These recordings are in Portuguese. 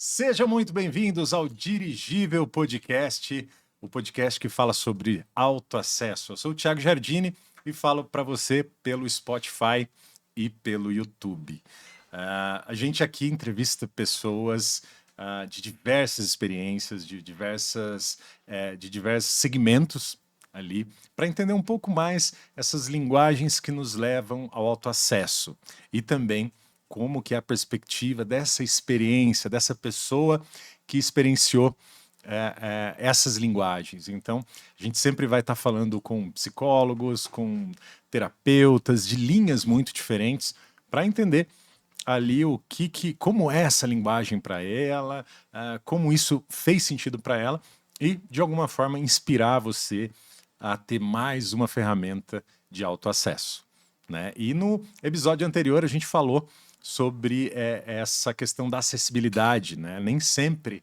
Sejam muito bem-vindos ao Dirigível Podcast, o podcast que fala sobre autoacesso. Eu sou o Thiago Giardini e falo para você pelo Spotify e pelo YouTube. A gente aqui entrevista pessoas de diversas experiências, de diversos segmentos ali, para entender um pouco mais essas linguagens que nos levam ao autoacesso e também como que é a perspectiva dessa experiência, dessa pessoa que experienciou essas linguagens. Então, a gente sempre vai estar falando com psicólogos, com terapeutas de linhas muito diferentes para entender ali como é essa linguagem para ela, como isso fez sentido para ela e, de alguma forma, inspirar você a ter mais uma ferramenta de autoacesso, né? E no episódio anterior a gente falou sobre essa questão da acessibilidade, né? Nem sempre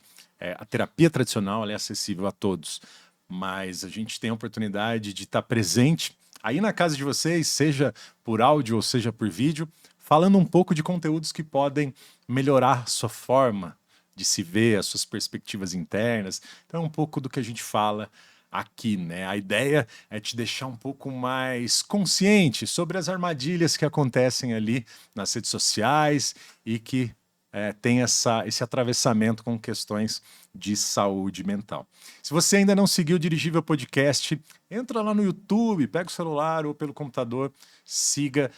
a terapia tradicional ela é acessível a todos, mas a gente tem a oportunidade de estar presente aí na casa de vocês, seja por áudio ou seja por vídeo, falando um pouco de conteúdos que podem melhorar sua forma de se ver, as suas perspectivas internas. Então, é um pouco do que a gente fala aqui, né? A ideia é te deixar um pouco mais consciente sobre as armadilhas que acontecem ali nas redes sociais e que tem esse atravessamento com questões de saúde mental. Se você ainda não seguiu o Dirigível Podcast, entra lá no YouTube, pega o celular ou pelo computador, siga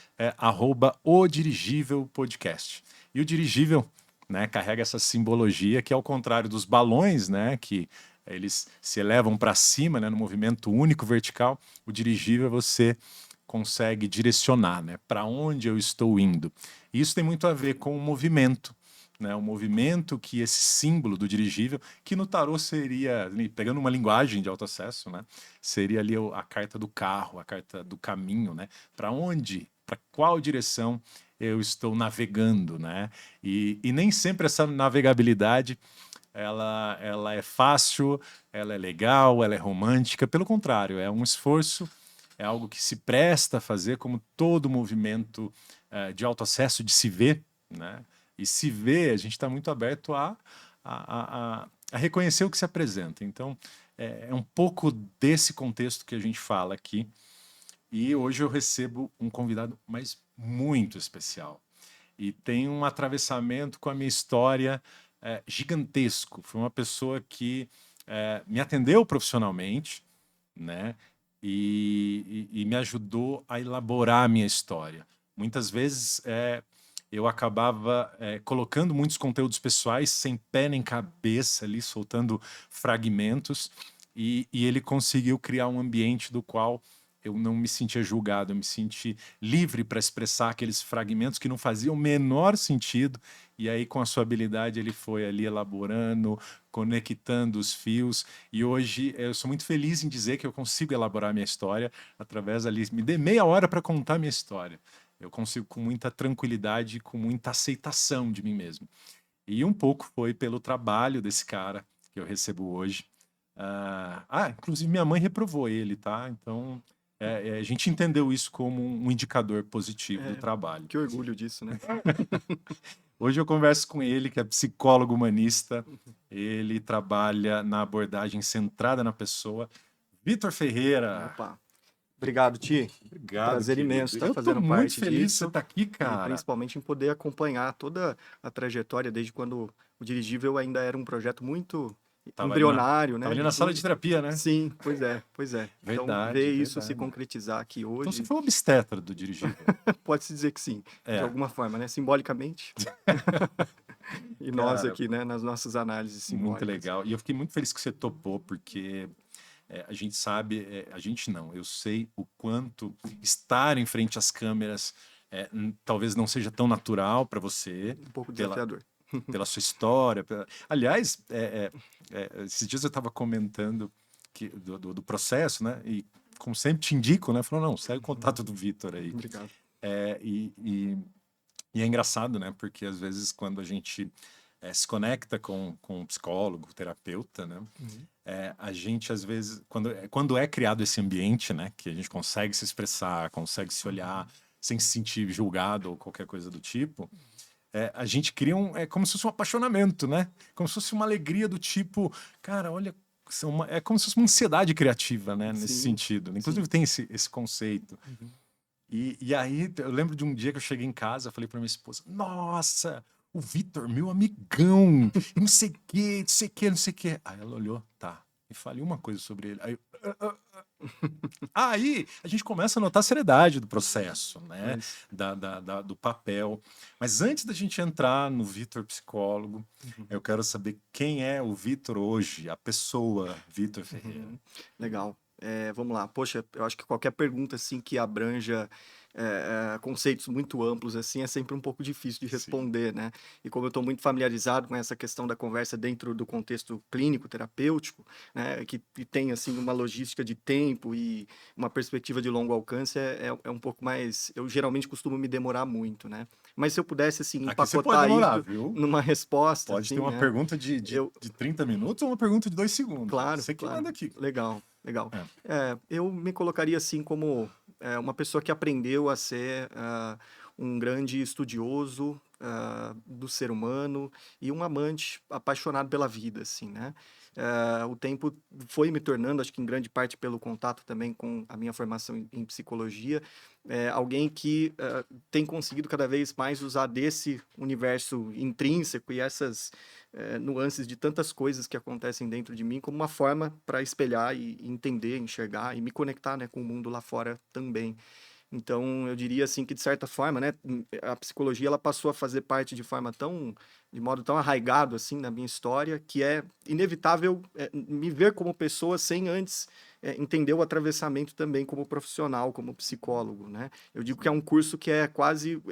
@o Dirigível Podcast. E o dirigível, né, carrega essa simbologia que é ao contrário dos balões, né, que eles se elevam para cima, né, no movimento único vertical. O dirigível você consegue direcionar, né, para onde eu estou indo. E isso tem muito a ver com o movimento, né, o movimento que esse símbolo do dirigível, que no tarô seria, pegando uma linguagem de autoacesso, né, seria ali a carta do carro, a carta do caminho, né, para onde, para qual direção eu estou navegando, né? E nem sempre essa navegabilidade ela é fácil, ela é legal, ela é romântica. Pelo contrário, é um esforço, é algo que se presta a fazer, como todo movimento de autoacesso, de se ver, né? E se ver, a gente está muito aberto a reconhecer o que se apresenta. Então, é um pouco desse contexto que a gente fala aqui. E hoje eu recebo um convidado, mas muito especial. E tem um atravessamento com a minha história gigantesco. Foi uma pessoa que me atendeu profissionalmente, né? E me ajudou a elaborar a minha história. Muitas vezes eu acabava colocando muitos conteúdos pessoais sem pé nem cabeça ali, soltando fragmentos, e ele conseguiu criar um ambiente do qual eu não me sentia julgado, eu me senti livre para expressar aqueles fragmentos que não faziam o menor sentido, e aí com a sua habilidade ele foi ali elaborando, conectando os fios, e hoje eu sou muito feliz em dizer que eu consigo elaborar minha história através ali, me dê meia hora para contar minha história. Eu consigo com muita tranquilidade, com muita aceitação de mim mesmo. E um pouco foi pelo trabalho desse cara que eu recebo hoje. Inclusive minha mãe reprovou ele, tá? Então a gente entendeu isso como um indicador positivo do trabalho. Que orgulho disso, né? Hoje eu converso com ele, que é psicólogo humanista. Ele trabalha na abordagem centrada na pessoa. Vitor Ferreira. Opa. Obrigado, Ti. Obrigado, Prazer querido. imenso estar Eu tô fazendo muito parte feliz de você disso. estar aqui, E cara. principalmente em poder acompanhar toda a trajetória, desde quando o Dirigível ainda era um projeto muito embrionário, né? Tava ali E na sala de tudo. terapia, né? Sim, pois é, pois é. Então, Verdade, ver isso se verdade. concretizar aqui Então você hoje, foi o obstetra do dirigível. pode-se dizer que sim, de É. alguma forma, né? Simbolicamente. E nós Cara, aqui, né, nas nossas análises muito simbólicas. legal. E eu fiquei muito feliz que você topou, porque a gente sabe, a gente não, eu sei o quanto estar em frente às câmeras talvez não seja tão natural para você, Um pouco pela, desafiador. pela sua história. Aliás, esses dias eu estava comentando do processo, né? E como sempre te indico, né? Falou, não, segue o contato do Vitor aí. Obrigado. E é engraçado, né? Porque às vezes quando a gente se conecta com um psicólogo, terapeuta, né? A gente às vezes, quando é criado esse ambiente, né? Que a gente consegue se expressar, consegue se olhar sem se sentir julgado ou qualquer coisa do tipo, a gente cria é como se fosse um apaixonamento, né? Como se fosse uma alegria do tipo, cara, olha, é como se fosse uma ansiedade criativa, né? Nesse Sim, sentido. Inclusive sim. tem esse conceito. Uhum. E aí eu lembro de um dia que eu cheguei em casa, falei pra minha esposa, nossa, o Vitor, meu amigão, e não sei o que, não sei o que, não sei o que. Aí ela olhou, tá, me fale uma coisa sobre ele. Aí a gente começa a notar a seriedade do processo, né? Mas, Do papel. Mas antes da gente entrar no Vitor psicólogo, uhum, eu quero saber quem é o Vitor hoje, a pessoa Vitor Ferreira. uhum. Legal. Vamos lá. Poxa, eu acho que qualquer pergunta assim que abranja conceitos muito amplos assim é sempre um pouco difícil de Sim. responder, né? E como eu estou muito familiarizado com essa questão da conversa dentro do contexto clínico terapêutico, né, que tem assim uma logística de tempo e uma perspectiva de longo alcance, é um pouco mais. Eu geralmente costumo me demorar muito, né? Mas se eu pudesse assim Aqui você pode empacotar demorar, isso viu? numa resposta, Pode ter assim, uma né? pergunta Eu, de 30 minutos ou uma pergunta de 2 segundos. Claro, Você que claro. manda aqui. Legal, legal. É. Eu me colocaria assim como uma pessoa que aprendeu a ser um grande estudioso do ser humano e um amante apaixonado pela vida, assim, né? O tempo foi me tornando, acho que em grande parte pelo contato também com a minha formação em psicologia, alguém que tem conseguido cada vez mais usar desse universo intrínseco e essas nuances de tantas coisas que acontecem dentro de mim como uma forma para espelhar e entender, enxergar e me conectar, né, com o mundo lá fora também. Então, eu diria assim que de certa forma, né, a psicologia ela passou a fazer parte de modo tão arraigado assim na minha história, que é inevitável me ver como pessoa sem antes entender o atravessamento também como profissional, como psicólogo, né? Eu digo que é um curso que é quase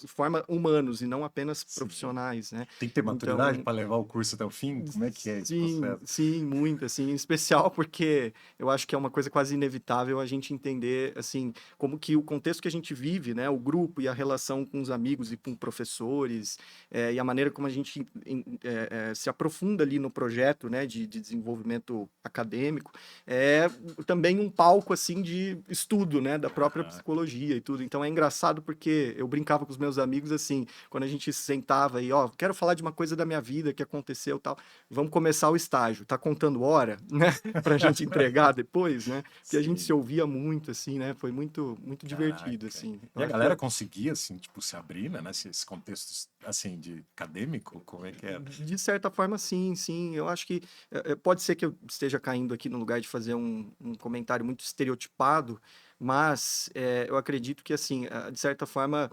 forma humanos e não apenas Sim. profissionais, né? Tem que ter maturidade Então, para levar o curso até o fim? Como é que é esse sim, processo? sim, muito, assim, em especial porque eu acho que é uma coisa quase inevitável a gente entender, assim, como que o contexto que a gente vive, né, o grupo e a relação com os amigos e com professores, e a maneira como a gente se aprofunda ali no projeto, né, de desenvolvimento acadêmico, é também um palco, assim, de estudo, né, da própria Caraca. psicologia e tudo. Então é engraçado porque eu brincava com os meus amigos, assim, quando a gente sentava e, ó, quero falar de uma coisa da minha vida que aconteceu, tal, vamos começar o estágio, tá contando hora, né, pra gente entregar depois, né, porque a gente se Sim. ouvia muito, assim, né, foi muito, muito divertido, Caraca. assim, eu E a acho que galera conseguia, assim, tipo, se abrir, né, nesse contexto, assim, de acadêmico? Como é que era? de certa forma, sim, sim, eu acho que pode ser que eu esteja caindo aqui no lugar de fazer um comentário muito estereotipado, mas eu acredito que, assim, de certa forma,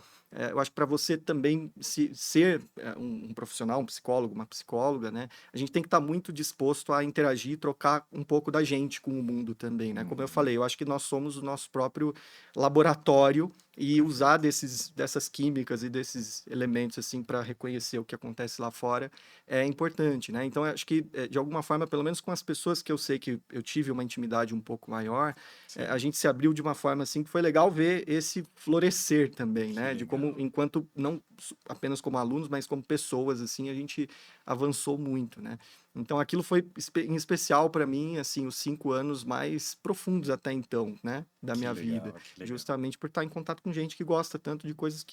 eu acho que para você também ser um profissional, um psicólogo, uma psicóloga, né, a gente tem que estar muito disposto a interagir e trocar um pouco da gente com o mundo também, né? Como eu Uhum. falei, eu acho que nós somos o nosso próprio laboratório e usar dessas químicas e desses elementos assim para reconhecer o que acontece lá fora é importante, né? Então, eu acho que de alguma forma, pelo menos com as pessoas que eu sei que eu tive uma intimidade um pouco maior, a Sim. gente se abriu de uma forma assim que foi legal ver esse florescer também, Que né? De como, legal. enquanto não apenas como alunos, mas como pessoas assim, a gente avançou muito, né? Então, aquilo foi em especial para mim, assim, os 5 anos mais profundos até então, né, da Que minha vida, legal, que legal. justamente por estar em contato com gente que gosta tanto de coisas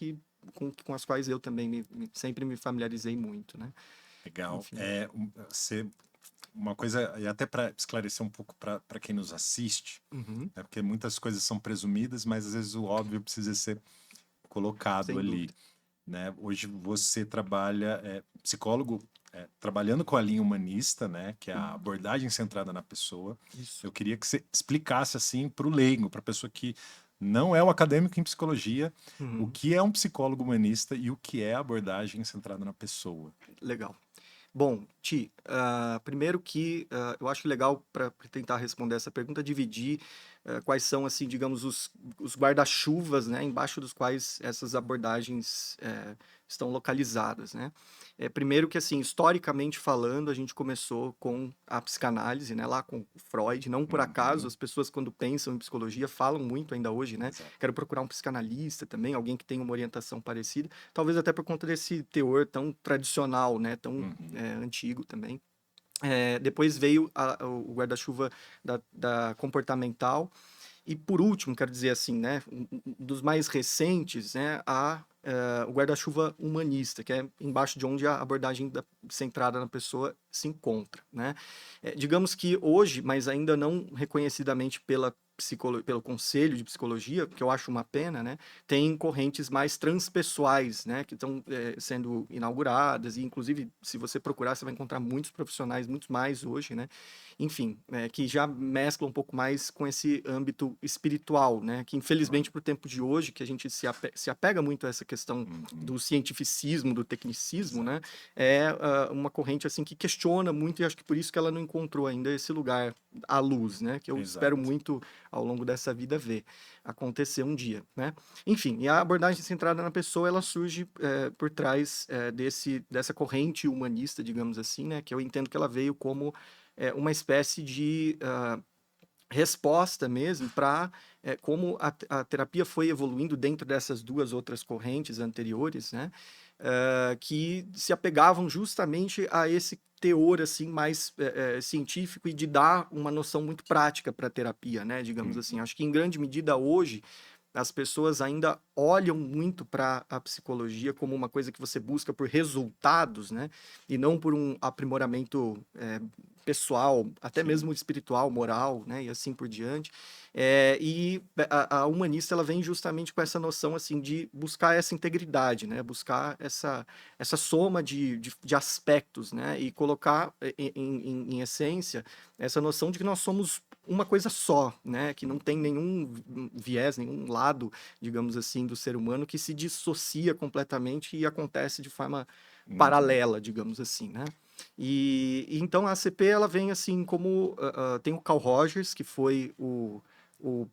com as quais eu também sempre me familiarizei muito, né? Legal. Enfim. Uma coisa, e até para esclarecer um pouco para quem nos assiste, Uhum, né, porque muitas coisas são presumidas, mas às vezes o óbvio precisa ser colocado sem ali, dúvida. né? Hoje você trabalha, psicólogo, trabalhando com a linha humanista, né, que é a abordagem centrada na pessoa. Isso. Eu queria que você explicasse assim para o leigo, para a pessoa que não é um acadêmico em psicologia, o Uhum, que é um psicólogo humanista e o que é a abordagem centrada na pessoa. legal. Bom, Ti, primeiro que eu acho legal para tentar responder essa pergunta, dividir quais são, assim, digamos, os guarda-chuvas, né, embaixo dos quais essas abordagens estão localizadas, né? Primeiro que, assim, historicamente falando, a gente começou com a psicanálise, né, lá com Freud, não por acaso, Uhum, as pessoas quando pensam em psicologia falam muito ainda hoje, né? exato. Quero procurar um psicanalista também, alguém que tenha uma orientação parecida, talvez até por conta desse teor tão tradicional, né, tão Uhum, antigo também. Depois veio o guarda-chuva da comportamental, e por último, quero dizer assim, né, dos mais recentes, né, o guarda-chuva humanista, que é embaixo de onde a abordagem centrada na pessoa se encontra, né? Digamos que hoje, mas ainda não reconhecidamente pelo Conselho de Psicologia, que eu acho uma pena, né? Tem correntes mais transpessoais, né? Que estão sendo inauguradas, e inclusive, se você procurar, você vai encontrar muitos profissionais, muitos mais hoje, né? Enfim, que já mesclam um pouco mais com esse âmbito espiritual, né? Que infelizmente para o tempo de hoje, que a gente se apega muito a essa questão do cientificismo, do tecnicismo, né? É uma corrente assim que questiona muito, e acho que por isso que ela não encontrou ainda esse lugar à luz, né? Que eu espero muito ao longo dessa vida ver acontecer um dia, né? Enfim, e a abordagem centrada na pessoa, ela surge por trás dessa corrente humanista, digamos assim, né? Que eu entendo que ela veio como uma espécie de resposta mesmo para como a terapia foi evoluindo dentro dessas duas outras correntes anteriores, né? Que se apegavam justamente a esse teor assim mais científico e de dar uma noção muito prática para a terapia, né? Digamos assim. Acho que em grande medida hoje as pessoas ainda olham muito para a psicologia como uma coisa que você busca por resultados, né? E não por um aprimoramento pessoal, até mesmo espiritual, moral, né? E assim por diante. E a humanista ela vem justamente com essa noção assim de buscar essa integridade, né? Buscar essa soma de aspectos, né? E colocar em essência essa noção de que nós somos uma coisa só, né? Que não tem nenhum viés, nenhum lado, digamos assim, do ser humano que se dissocia completamente e acontece de forma paralela, digamos assim, né? E então a ACP ela vem assim como tem o Carl Rogers, que foi o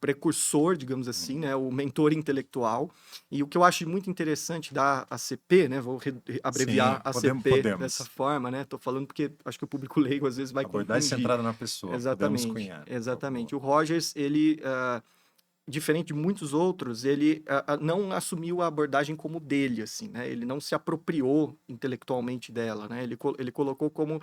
precursor, digamos assim, né, o mentor intelectual. E o que eu acho muito interessante da ACP, né, vou abreviar ACP dessa forma, né, tô falando porque acho que o público leigo às vezes vai abordagem confundir. centrada na pessoa, podemos cunhar. Exatamente. O Rogers, ele diferente de muitos outros, ele não assumiu a abordagem como dele, assim, né? Ele não se apropriou intelectualmente dela, né? Ele colocou como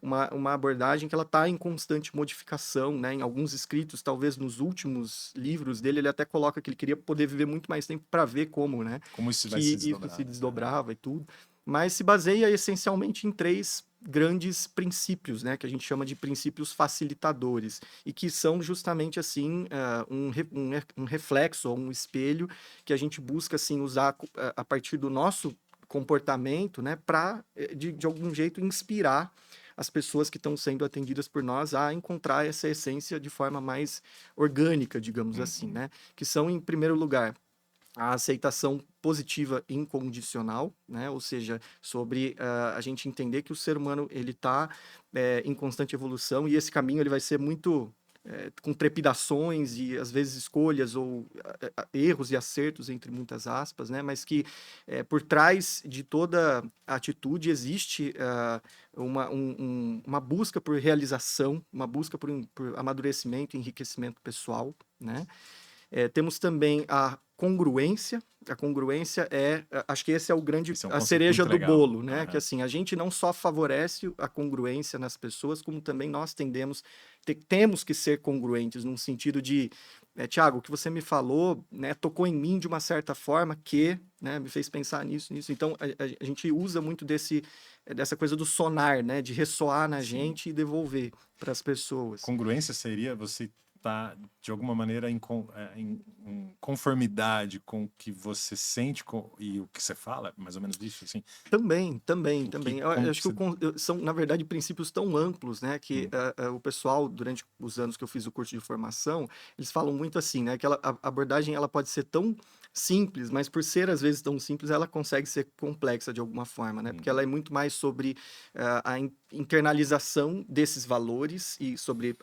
uma abordagem que ela está em constante modificação, né? Em alguns escritos, talvez nos últimos livros dele, ele até coloca que ele queria poder viver muito mais tempo para ver como, né? Como isso que isso se desdobrava e tudo. Mas se baseia essencialmente em três grandes princípios, né, que a gente chama de princípios facilitadores, e que são justamente assim um reflexo ou um espelho que a gente busca assim usar a partir do nosso comportamento, né, para de algum jeito inspirar as pessoas que estão sendo atendidas por nós a encontrar essa essência de forma mais orgânica, digamos assim, né, que são em primeiro lugar a aceitação positiva incondicional, né? Ou seja, sobre a gente entender que o ser humano ele está em constante evolução e esse caminho ele vai ser muito com trepidações e às vezes escolhas ou erros e acertos entre muitas aspas, né? Mas que por trás de toda atitude existe uma busca por realização, uma busca por amadurecimento, enriquecimento pessoal, né? Temos também a congruência. A congruência acho que esse é a cereja do bolo, né? Que assim, a gente não só favorece a congruência nas pessoas, como também nós temos que ser congruentes, num sentido de, Tiago, o que você me falou, né, tocou em mim de uma certa forma que, né, me fez pensar nisso. Então, a gente usa muito dessa coisa do sonar, né, de ressoar na gente e devolver para as pessoas. Congruência seria você estar, de alguma maneira, em conformidade com o que você sente e o que você fala, mais ou menos isso, assim? Também. Eu acho que são, na verdade, princípios tão amplos, né, que o pessoal, durante os anos que eu fiz o curso de formação, eles falam muito assim, né, que a abordagem ela pode ser tão simples, mas por ser às vezes tão simples, ela consegue ser complexa de alguma forma, né? Porque ela é muito mais sobre a internalização desses valores e sobre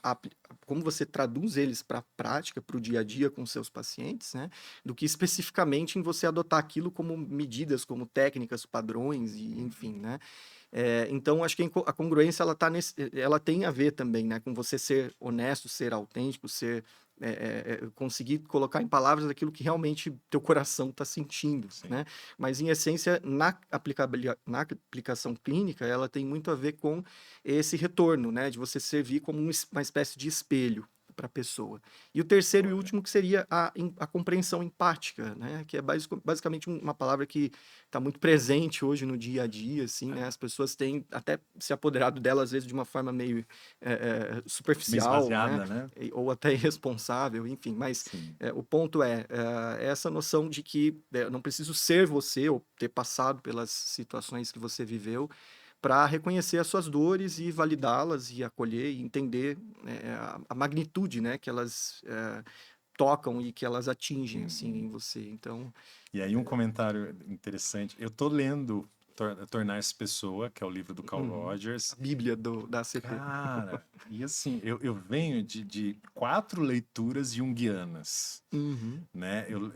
como você traduz eles para a prática, para o dia a dia com seus pacientes, né? Do que especificamente em você adotar aquilo como medidas, como técnicas, padrões e enfim, né? Então, acho que a congruência ela tem a ver também, né, com você ser honesto, ser autêntico, conseguir colocar em palavras aquilo que realmente teu coração está sentindo, né? Mas, em essência, na aplicação clínica, ela tem muito a ver com esse retorno, né, de você servir como uma espécie de espelho para a pessoa. E o terceiro e último que seria a compreensão empática, né? Que é basicamente uma palavra que está muito presente hoje no dia a dia, assim, né? As pessoas têm até se apoderado dela, às vezes, de uma forma meio Meio superficial, né? esvaziada, né? Ou até irresponsável, enfim. Mas Sim. o ponto é essa noção de que eu não preciso ser você ou ter passado pelas situações que você viveu para reconhecer as suas dores e validá-las e acolher e entender a magnitude, né, que elas tocam e que elas atingem assim Uhum. em você. Então, E aí um comentário interessante. Eu tô lendo Tornar-se Pessoa, que é o livro do Carl uhum, a Rogers. Bíblia da ACP. Cara, e assim, eu venho de 4 leituras junguianas, Uhum, né? Eu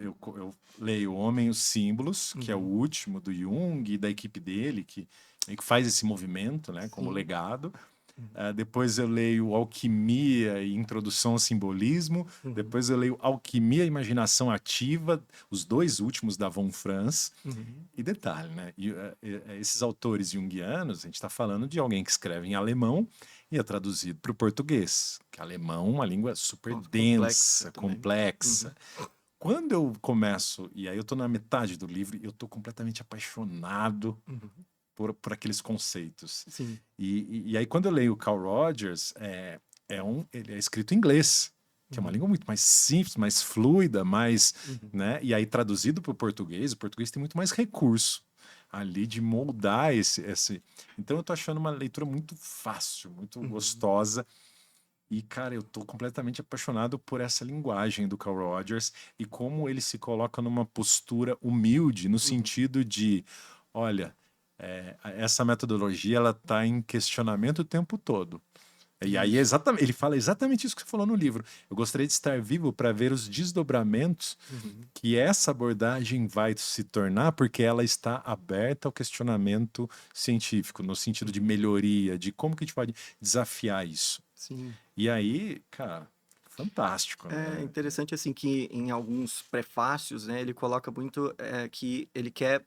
leio O Homem e os Símbolos, que é o uhum, último do Jung e da equipe dele, que faz esse movimento, né, como sim. legado. Uhum, Depois eu leio Alquimia e Introdução ao Simbolismo. uhum, Depois eu leio Alquimia e Imaginação Ativa, os 2 últimos da Von Franz. uhum, E detalhe, né? Esses autores junguianos, a gente está falando de alguém que escreve em alemão e é traduzido para o português, que alemão é uma língua super nossa, complexa densa, também. complexa. Uhum, Quando eu começo, e aí eu estou na metade do livro, eu estou completamente apaixonado uhum, por aqueles conceitos. sim. E aí, quando eu leio o Carl Rogers, ele é escrito em inglês, que é uma Uhum, língua muito mais simples, mais fluida, mais, uhum, né? E aí, traduzido para o português tem muito mais recurso ali de moldar esse. Então, eu tô achando uma leitura muito fácil, muito uhum, gostosa. E, cara, eu tô completamente apaixonado por essa linguagem do Carl Rogers e como ele se coloca numa postura humilde, no uhum, sentido de, olha, essa metodologia ela está em questionamento o tempo todo. E aí isso. ele fala exatamente isso que você falou no livro. Eu gostaria de estar vivo para ver os desdobramentos Uhum, que essa abordagem vai se tornar, porque ela está aberta ao questionamento científico, no sentido de uhum, melhoria, de como que a gente pode desafiar isso. sim. E aí, cara, fantástico, É né? interessante assim que em alguns prefácios, né, ele coloca muito que ele quer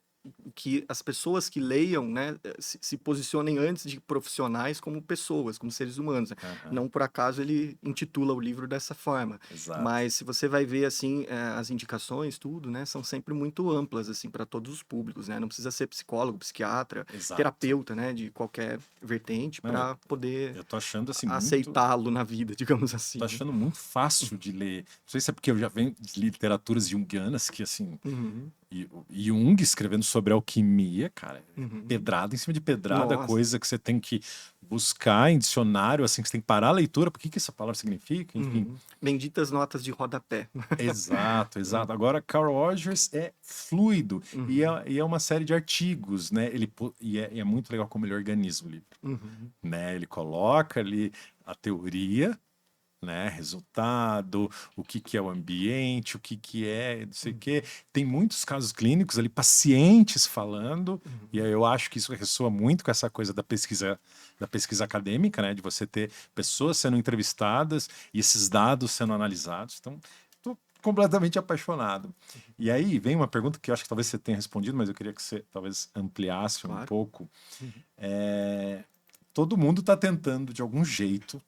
que as pessoas que leiam, né, se posicionem antes de profissionais como pessoas, como seres humanos, né? Aham, Não por acaso ele intitula o livro dessa forma. exato. Mas se você vai ver assim as indicações, tudo, né, são sempre muito amplas assim para todos os públicos, né? Não precisa ser psicólogo, psiquiatra, Exato. terapeuta, né, de qualquer vertente Não, para poder eu tô achando assim muito. aceitá-lo na vida, digamos Tô assim, né? achando muito fácil de ler. Não sei se é porque eu já venho de literaturas junguianas, que assim, Uhum. e Jung escrevendo sobre alquimia, cara, Uhum. pedrada em cima de pedrada, Nossa. coisa que você tem que buscar em dicionário, assim, que você tem que parar a leitura, por que que essa palavra significa, enfim. Uhum. Benditas notas de rodapé. Exato, Né? exato. Agora, Carl Rogers é fluido Uhum. e é uma série de artigos, né? E é muito legal como ele organiza o livro, Uhum. né? Ele coloca ali a teoria, né? Resultado, o que que é o ambiente, o que que é, não sei o quê. Uhum. Tem muitos casos clínicos ali, pacientes falando, e Uhum. aí eu acho que isso ressoa muito com essa coisa da pesquisa acadêmica, né? De você ter pessoas sendo entrevistadas e esses dados sendo analisados. Então, estou completamente apaixonado. E aí vem uma pergunta que eu acho que talvez você tenha respondido, mas eu queria que você talvez ampliasse um Claro. pouco. Uhum. É, todo mundo está tentando, de algum jeito,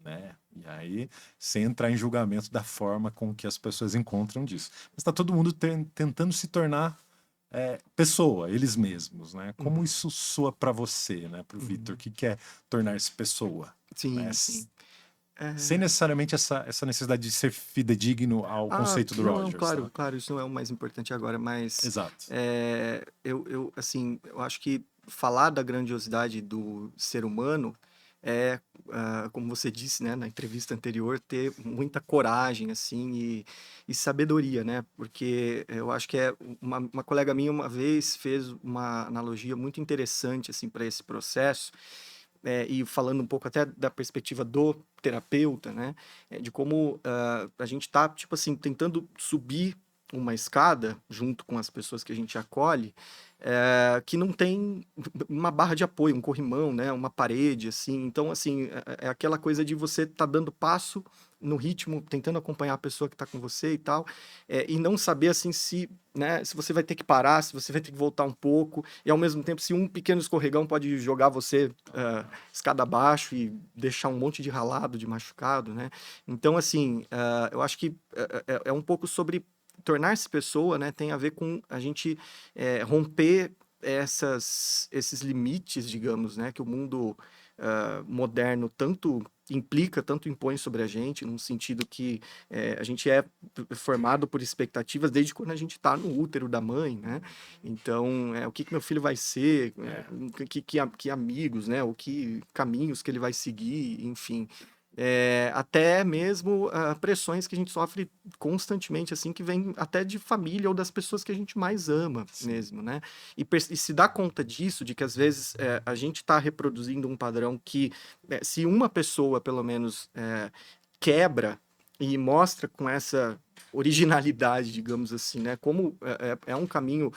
né? E aí, sem entrar em julgamento da forma com que as pessoas encontram disso. Mas está todo mundo tentando se tornar pessoa, eles mesmos, né? Como Uhum. isso soa para você, né? Para o Vitor, o Uhum. que é tornar-se pessoa, né? Sim, sim. Sem É, necessariamente essa necessidade de ser fidedigno ao conceito do não, Rogers, claro, tá? claro, isso não é o mais importante agora, mas Exato. assim, eu acho que falar da grandiosidade do ser humano é, como você disse, né, na entrevista anterior, ter muita coragem, assim, e sabedoria, né? Porque eu acho que uma colega minha uma vez fez uma analogia muito interessante, assim, para esse processo, e falando um pouco até da perspectiva do terapeuta, né? De como a gente tá, tipo assim, tentando subir uma escada, junto com as pessoas que a gente acolhe, que não tem uma barra de apoio, um corrimão, né? Uma parede, assim. Então, assim, é aquela coisa de você estar dando passo no ritmo, tentando acompanhar a pessoa que está com você e tal, e não saber, assim, se, né, se você vai ter que parar, se você vai ter que voltar um pouco, e ao mesmo tempo, se um pequeno escorregão pode jogar você escada abaixo e deixar um monte de ralado, de machucado, né? Então, assim, eu acho que é um pouco sobre tornar-se pessoa, né? Tem a ver com a gente romper esses limites, digamos, né? Que o mundo moderno tanto implica, tanto impõe sobre a gente, num sentido que a gente é formado por expectativas desde quando a gente está no útero da mãe, né? Então, o que meu filho vai ser, que amigos, né? O que caminhos que ele vai seguir, enfim. Até mesmo pressões que a gente sofre constantemente, assim, que vem até de família ou das pessoas que a gente mais ama mesmo, né? E se dá conta disso, de que às vezes a gente está reproduzindo um padrão que, se uma pessoa, pelo menos, quebra e mostra com essa originalidade, digamos assim, né? Como é um caminho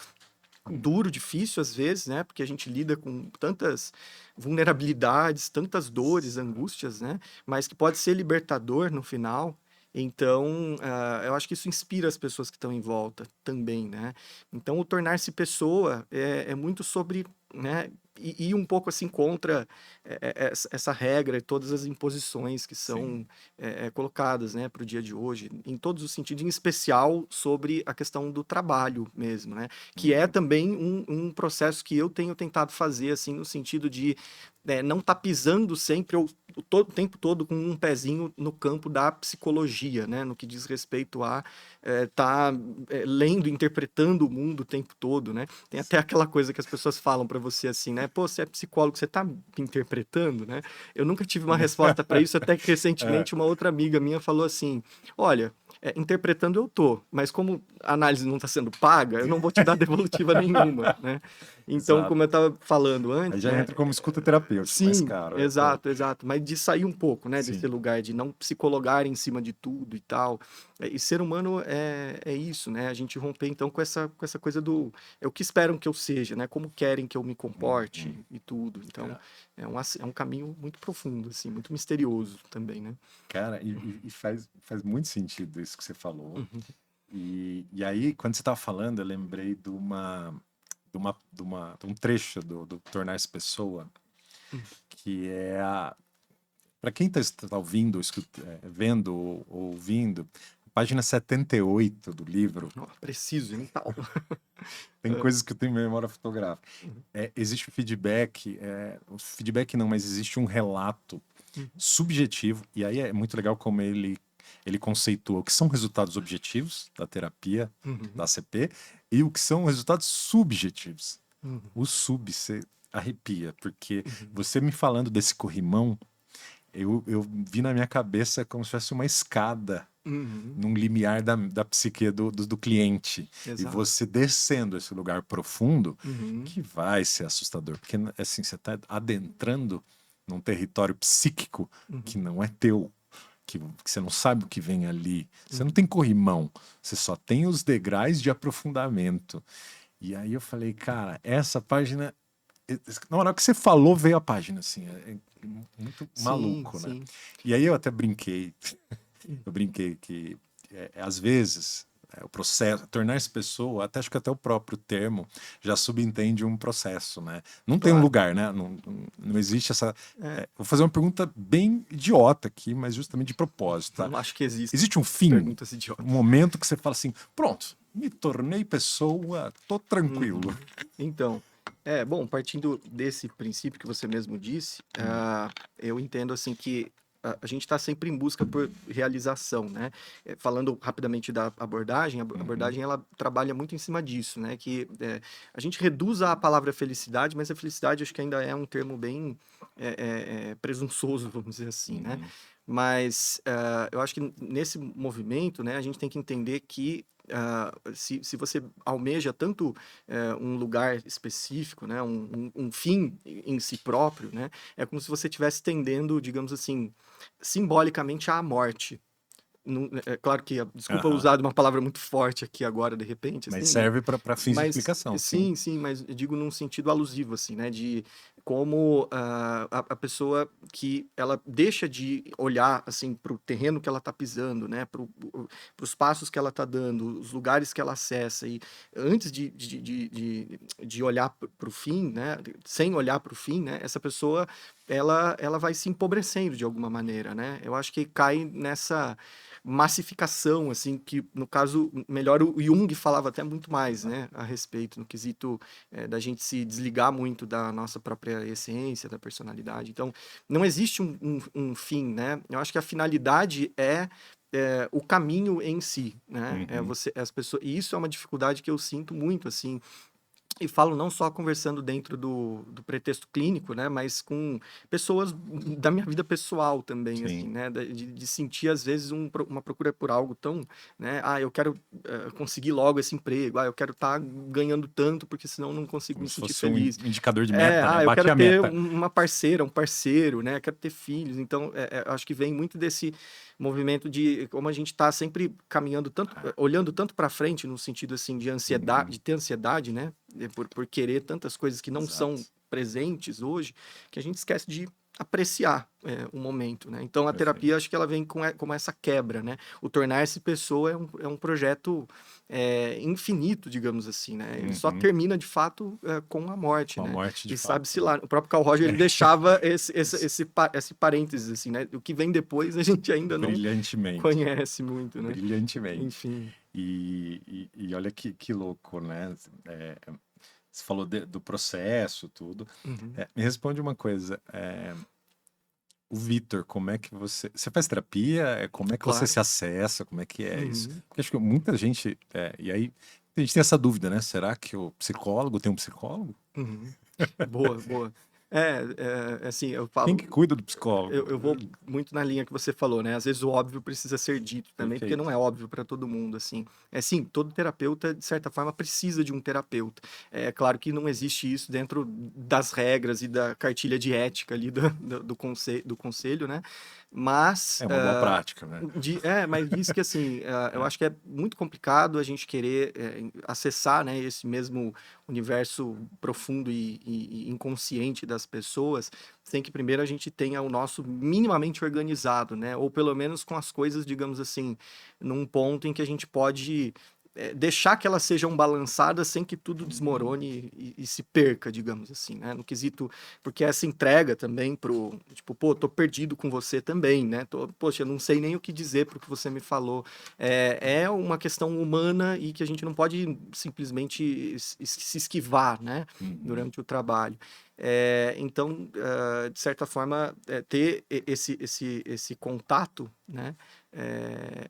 duro, difícil às vezes, né? Porque a gente lida com tantas vulnerabilidades, tantas dores, angústias, né? Mas que pode ser libertador no final. Então, eu acho que isso inspira as pessoas que estão em volta também, né? Então, o tornar-se pessoa é muito sobre, né? E ir um pouco assim contra essa regra e todas as imposições que Sim. são colocadas, né, para o dia de hoje, em todos os sentidos, em especial sobre a questão do trabalho mesmo, né? Que é Uhum. também um processo que eu tenho tentado fazer, assim, no sentido de não estar pisando sempre ou o tempo todo com um pezinho no campo da psicologia, né? No que diz respeito a estar lendo, interpretando o mundo o tempo todo, né? Tem até aquela coisa que as pessoas falam para você assim, né? Pô, você é psicólogo, você tá me interpretando, né? Eu nunca tive uma resposta para isso, até que É, recentemente uma outra amiga minha falou assim: olha, interpretando eu tô, mas como a análise não está sendo paga, eu não vou te dar devolutiva nenhuma, né? Então, como eu exato. estava falando Aí antes, já né? entra como escuta terapêutico, mais Sim, caro. exato, exato. Mas de sair um pouco, né, desse Sim. lugar de não psicologar em cima de tudo e tal. E ser humano é isso, né? A gente romper então com essa coisa do é o que esperam que eu seja, né? Como querem que eu me comporte Uhum. e tudo. Então, É. é um caminho muito profundo, assim, muito misterioso também, né? Cara, e faz muito sentido isso que você falou. Uhum, E aí, quando você estava falando, eu lembrei de um trecho do Tornar-se Pessoa, uhum. que é para quem está ouvindo, vendo ou ouvindo, página 78 do livro, Ó, preciso, hein? Tal. tem É. coisas que eu tenho memória fotográfica. Uhum, Existe o feedback não, mas existe um relato uhum, subjetivo, e aí é muito legal como ele conceitua o que são resultados objetivos da terapia, da uhum, ACP, e o que são resultados subjetivos. uhum, O sub, você arrepia, porque uhum, você me falando desse corrimão, eu vi na minha cabeça como se fosse uma escada uhum. num limiar da psique do cliente. E Exato. você descendo esse lugar profundo, Uhum, que vai ser assustador, porque assim, você está adentrando num território psíquico que uhum, não é teu, que você não sabe o que vem ali. Você não uhum. tem corrimão, você só tem os degraus de aprofundamento. E aí eu falei, cara, essa página. Na hora que você falou, veio a página, assim, muito Sim, maluco, né? sim. E aí eu até brinquei, Uhum. eu brinquei que às vezes o processo, tornar-se pessoa, até acho que até o próprio termo já subentende um processo, né? Não tem um Claro. lugar, né? Não existe essa. É, Vou fazer uma pergunta bem idiota aqui, mas justamente de propósito, tá? não acho que existam Existe um fim, perguntas um idiotas. momento que você fala assim, pronto, me tornei pessoa, tô tranquilo. Uhum. Então, bom, partindo desse princípio que você mesmo disse, eu entendo assim que a gente está sempre em busca por realização, né? Falando rapidamente da abordagem, a Uhum. abordagem ela trabalha muito em cima disso, né? Que a gente reduz a palavra felicidade, mas a felicidade acho que ainda é um termo bem presunçoso, vamos dizer assim, né? Uhum. Mas eu acho que nesse movimento, né, a gente tem que entender que se você almeja tanto um lugar específico, né, um fim em si próprio, né, é como se você estivesse tendendo, digamos assim, simbolicamente à morte, é claro que, desculpa Aham. usar uma palavra muito forte aqui agora, de repente, Mas assim, né? serve para fins de Mas explicação, sim. sim, mas eu digo num sentido alusivo, assim, né? De como a pessoa que ela deixa de olhar assim para o terreno que ela está pisando, né? Para os passos que ela está dando, os lugares que ela acessa, e antes de olhar para o fim, né? Sem olhar para o fim, né? Essa pessoa ela vai se empobrecendo de alguma maneira, né? Eu acho que cai nessa massificação, assim, que no caso, melhor o Jung falava até muito mais, né, a respeito, no quesito da gente se desligar muito da nossa própria essência, da personalidade. Então, não existe um fim, né? Eu acho que a finalidade é o caminho em si, né? É Uhum. você, as pessoas, e isso é uma dificuldade que eu sinto muito, assim, e falo não só conversando dentro do pretexto clínico, né, mas com pessoas da minha vida pessoal também, assim, Sim. né, de sentir às vezes uma procura por algo tão, né, eu quero conseguir logo esse emprego, eu quero estar ganhando tanto porque senão eu não consigo Como me se sentir fosse um feliz. indicador de meta, né? Eu Bati quero a ter meta. uma parceira, um parceiro, né, quero ter filhos, então acho que vem muito desse movimento de como a gente está sempre caminhando tanto, olhando tanto para frente no sentido assim de ansiedade, Uhum. de ter ansiedade, né, por querer tantas coisas que não são Exato. presentes hoje, que a gente esquece de apreciar o momento, né? Então a terapia Perfeito. acho que ela vem com essa quebra, né? O tornar-se pessoa é um projeto infinito, digamos assim, né? Ele só Uhum. termina de fato com a morte, Com a né? morte, de E fato, sabe-se né? lá, o próprio Carl Roger ele deixava Isso. esse parênteses assim, né? O que vem depois a gente ainda não Brilhantemente. conhece muito, né? Brilhantemente. Enfim. E olha que louco, né? É, você falou do processo, tudo. Uhum. Me responde uma coisa. O Vitor, como é que você. Você faz terapia? Como é que você Claro. se acessa? Como é que é isso? Uhum. Porque acho que muita gente. E aí, a gente tem essa dúvida, né? Será que o psicólogo tem um psicólogo? Uhum. Boa, boa. Assim, eu Quem falo, que cuida do psicólogo? eu vou muito na linha que você falou, né? Às vezes o óbvio precisa ser dito também, porque não Perfeito. é óbvio para todo mundo, assim. Sim, todo terapeuta, de certa forma, precisa de um terapeuta. É claro que não existe isso dentro das regras e da cartilha de ética ali do conselho, né? Mas É uma boa prática, né? mas diz que assim, eu acho que é muito complicado a gente querer acessar, né, esse mesmo universo profundo e inconsciente das pessoas, sem que primeiro a gente tenha o nosso minimamente organizado, né, ou pelo menos com as coisas, digamos assim, num ponto em que a gente pode deixar que elas sejam balançadas sem que tudo Uhum. desmorone e se perca, digamos assim, né? No quesito, porque essa entrega também tipo, pô, tô perdido com você também, né? Poxa, eu não sei nem o que dizer pro que você me falou. É uma questão humana e que a gente não pode simplesmente se esquivar, né? Uhum. Durante o trabalho. Então, de certa forma, ter esse contato, né?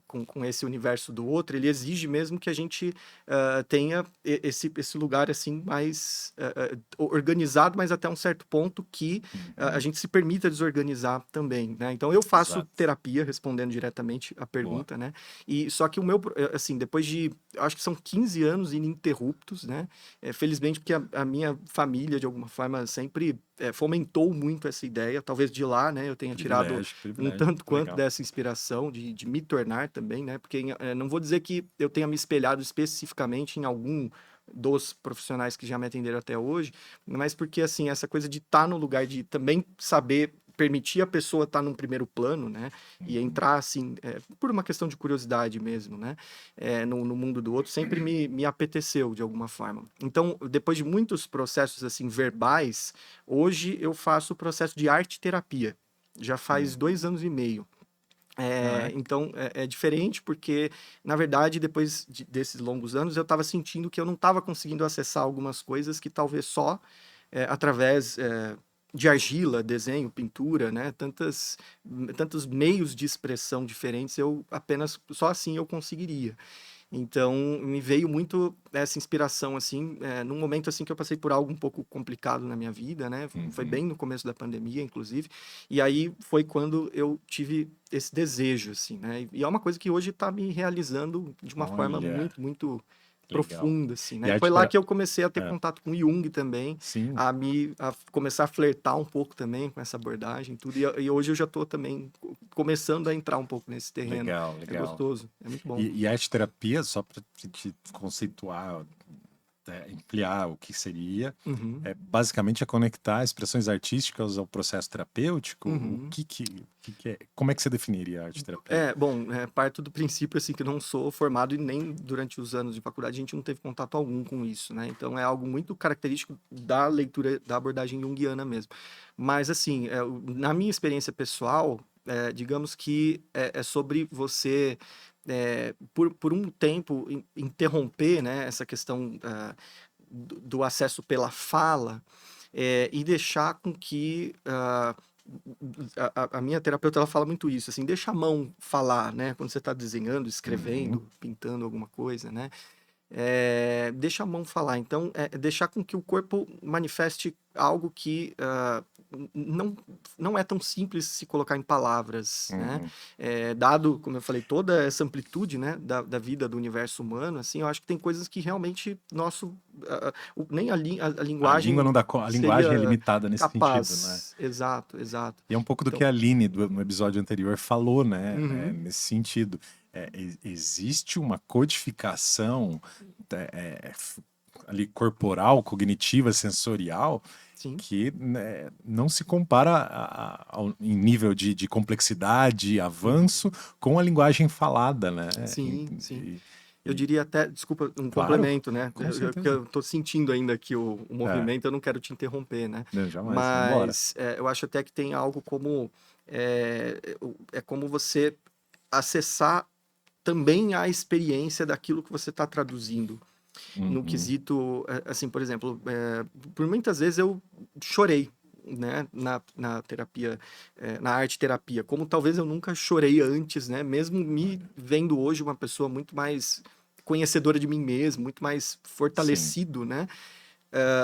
Com esse universo do outro, ele exige mesmo que a gente tenha esse lugar assim mais organizado, mas até um certo ponto que a Uhum. gente se permita desorganizar também, né? Então eu faço Exato. terapia, respondendo diretamente a Boa. pergunta, né? E só que assim, depois de, eu acho que são 15 anos ininterruptos, né? Felizmente porque a minha família, de alguma forma, sempre fomentou muito essa ideia, talvez de lá, né? Eu tenha tirado Privilégio, um privilégio. tanto quanto Legal. dessa inspiração de me tornar também, né? Porque não vou dizer que eu tenha me espelhado especificamente em algum dos profissionais que já me atenderam até hoje, mas porque, assim, essa coisa de estar no lugar de também saber permitir a pessoa estar num primeiro plano, né? E Uhum. entrar, assim, por uma questão de curiosidade mesmo, né? No mundo do outro, sempre me apeteceu, de alguma forma. Então, depois de muitos processos, assim, verbais, hoje eu faço o processo de arte-terapia. Já faz Uhum. 2 anos e meio. Ah, é? Então é diferente porque, na verdade, depois desses longos anos, eu estava sentindo que eu não estava conseguindo acessar algumas coisas que talvez só através de argila, desenho, pintura, né? Tantos meios de expressão diferentes, eu apenas só assim eu conseguiria. Então, me veio muito essa inspiração, assim, num momento, assim, que eu passei por algo um pouco complicado na minha vida, né? Foi Uhum. bem no começo da pandemia, inclusive. E aí foi quando eu tive esse desejo, assim, né? E é uma coisa que hoje está me realizando de uma forma Olha, muito, muito legal. profunda, assim, E né? a Foi lá arte-terapia. que eu comecei a ter contato com Jung também, Sim. a começar a flertar um pouco também com essa abordagem, tudo. E hoje eu já estou também começando a entrar um pouco nesse terreno. Legal, É legal. gostoso, é muito bom. E a arte-terapia, só para te conceituar, ampliar o que seria, Uhum, basicamente é conectar expressões artísticas ao processo terapêutico. O uhum. que é? Como é que você definiria a arte-terapia? Bom, parto do princípio assim que eu não sou formado e nem durante os anos de faculdade a gente não teve contato algum com isso, né? Então é algo muito característico da leitura da abordagem junguiana mesmo. Mas assim, na minha experiência pessoal, digamos que é sobre você por um tempo interromper, né, essa questão do acesso pela fala e deixar com que a minha terapeuta ela fala muito isso, assim, deixa a mão falar, né? Quando você está desenhando, Uhum. escrevendo, pintando alguma coisa, né? Deixa a mão falar. Então, deixar com que o corpo manifeste algo que não, não é tão simples se colocar em palavras, né? Uhum. Dado, como eu falei, toda essa amplitude, né, da vida do universo humano, assim, eu acho que tem coisas que realmente nem a A língua linguagem não dá a linguagem é seria limitada nesse sentido, né? capaz. Exato, exato. E é um pouco do que Então, a Aline, no episódio anterior, falou, né? uhum, Nesse sentido. Existe uma codificação ali corporal, cognitiva, sensorial, sim. que né, não se compara em nível de complexidade, Uhum. avanço, com a linguagem falada, né? Sim, sim. Eu E- diria até, desculpa, um claro, complemento, né? com Porque certeza. eu tô sentindo ainda aqui o É, movimento, eu não quero te interromper, né? não, jamais, vamos embora. Mas eu acho até que tem algo como como você acessar também a experiência daquilo que você está traduzindo. No Uhum, quesito, assim, por exemplo, por muitas vezes eu chorei, né, na terapia, na arte terapia, como talvez eu nunca chorei antes, né, mesmo me vendo hoje uma pessoa muito mais conhecedora de mim mesmo, muito mais sim. fortalecido, né,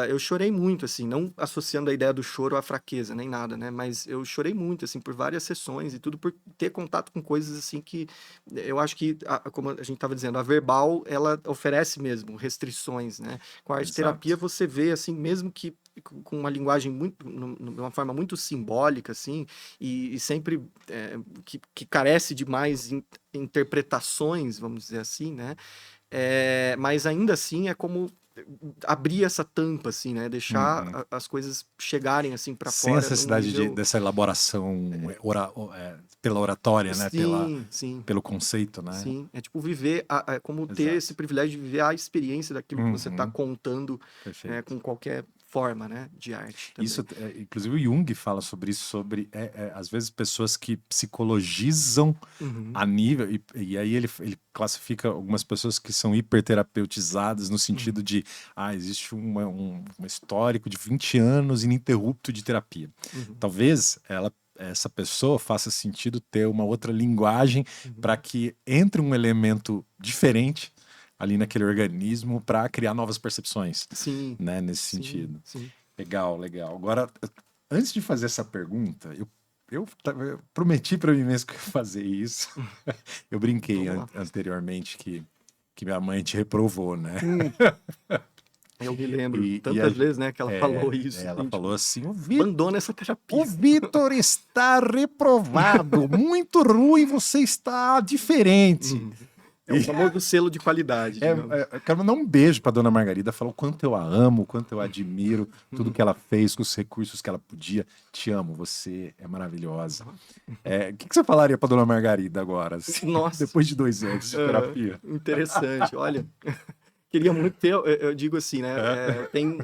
eu chorei muito, assim, não associando a ideia do choro à fraqueza, nem nada, né? Mas eu chorei muito, assim, por várias sessões e tudo, por ter contato com coisas, assim, que eu acho que, como a gente estava dizendo, a verbal, ela oferece mesmo restrições, né? Com a arte terapia, Exato. você vê, assim, mesmo que com uma linguagem muito, de uma forma muito simbólica, assim, e sempre que carece de mais interpretações, vamos dizer assim, né? Mas ainda assim é como abrir essa tampa, assim, né? Deixar Uhum. as coisas chegarem, assim, para Sem fora num necessidade nível... dessa elaboração pela oratória, né? Sim, sim, Pelo conceito, né? sim. É tipo viver, como ter esse Exato. privilégio de viver a experiência daquilo que você está Uhum. contando, Perfeito. com qualquer forma, né? De arte Isso, também. inclusive o Jung fala sobre isso, sobre às vezes pessoas que psicologizam Uhum, a nível, e aí ele classifica algumas pessoas que são hiperterapeutizadas no uhum, sentido de, existe um histórico de 20 anos ininterrupto de terapia. uhum, Talvez essa pessoa faça sentido ter uma outra linguagem para uhum. que entre um elemento diferente ali naquele organismo para criar novas percepções, Sim, né, nesse sim, sentido. sim. Legal, legal. Agora, antes de fazer essa pergunta, eu prometi para mim mesmo que eu ia fazer isso. Eu brinquei Vamos lá. anteriormente que minha mãe te reprovou, né? Hum, eu me lembro E tantas vezes, né, que ela falou isso, ela assim, falou tipo, assim: abandona essa O terapia. Vitor está reprovado, muito ruim, você está diferente. Uhum. É o famoso selo de qualidade, digamos. Eu quero mandar um beijo para dona Margarida, falar o quanto eu a amo, o quanto eu admiro, tudo que ela fez, com os recursos que ela podia. Te amo, você é maravilhosa. O que você falaria para dona Margarida agora, assim, Nossa, depois de 2 anos de terapia? interessante. Olha, queria muito ter, eu digo assim, né? Tem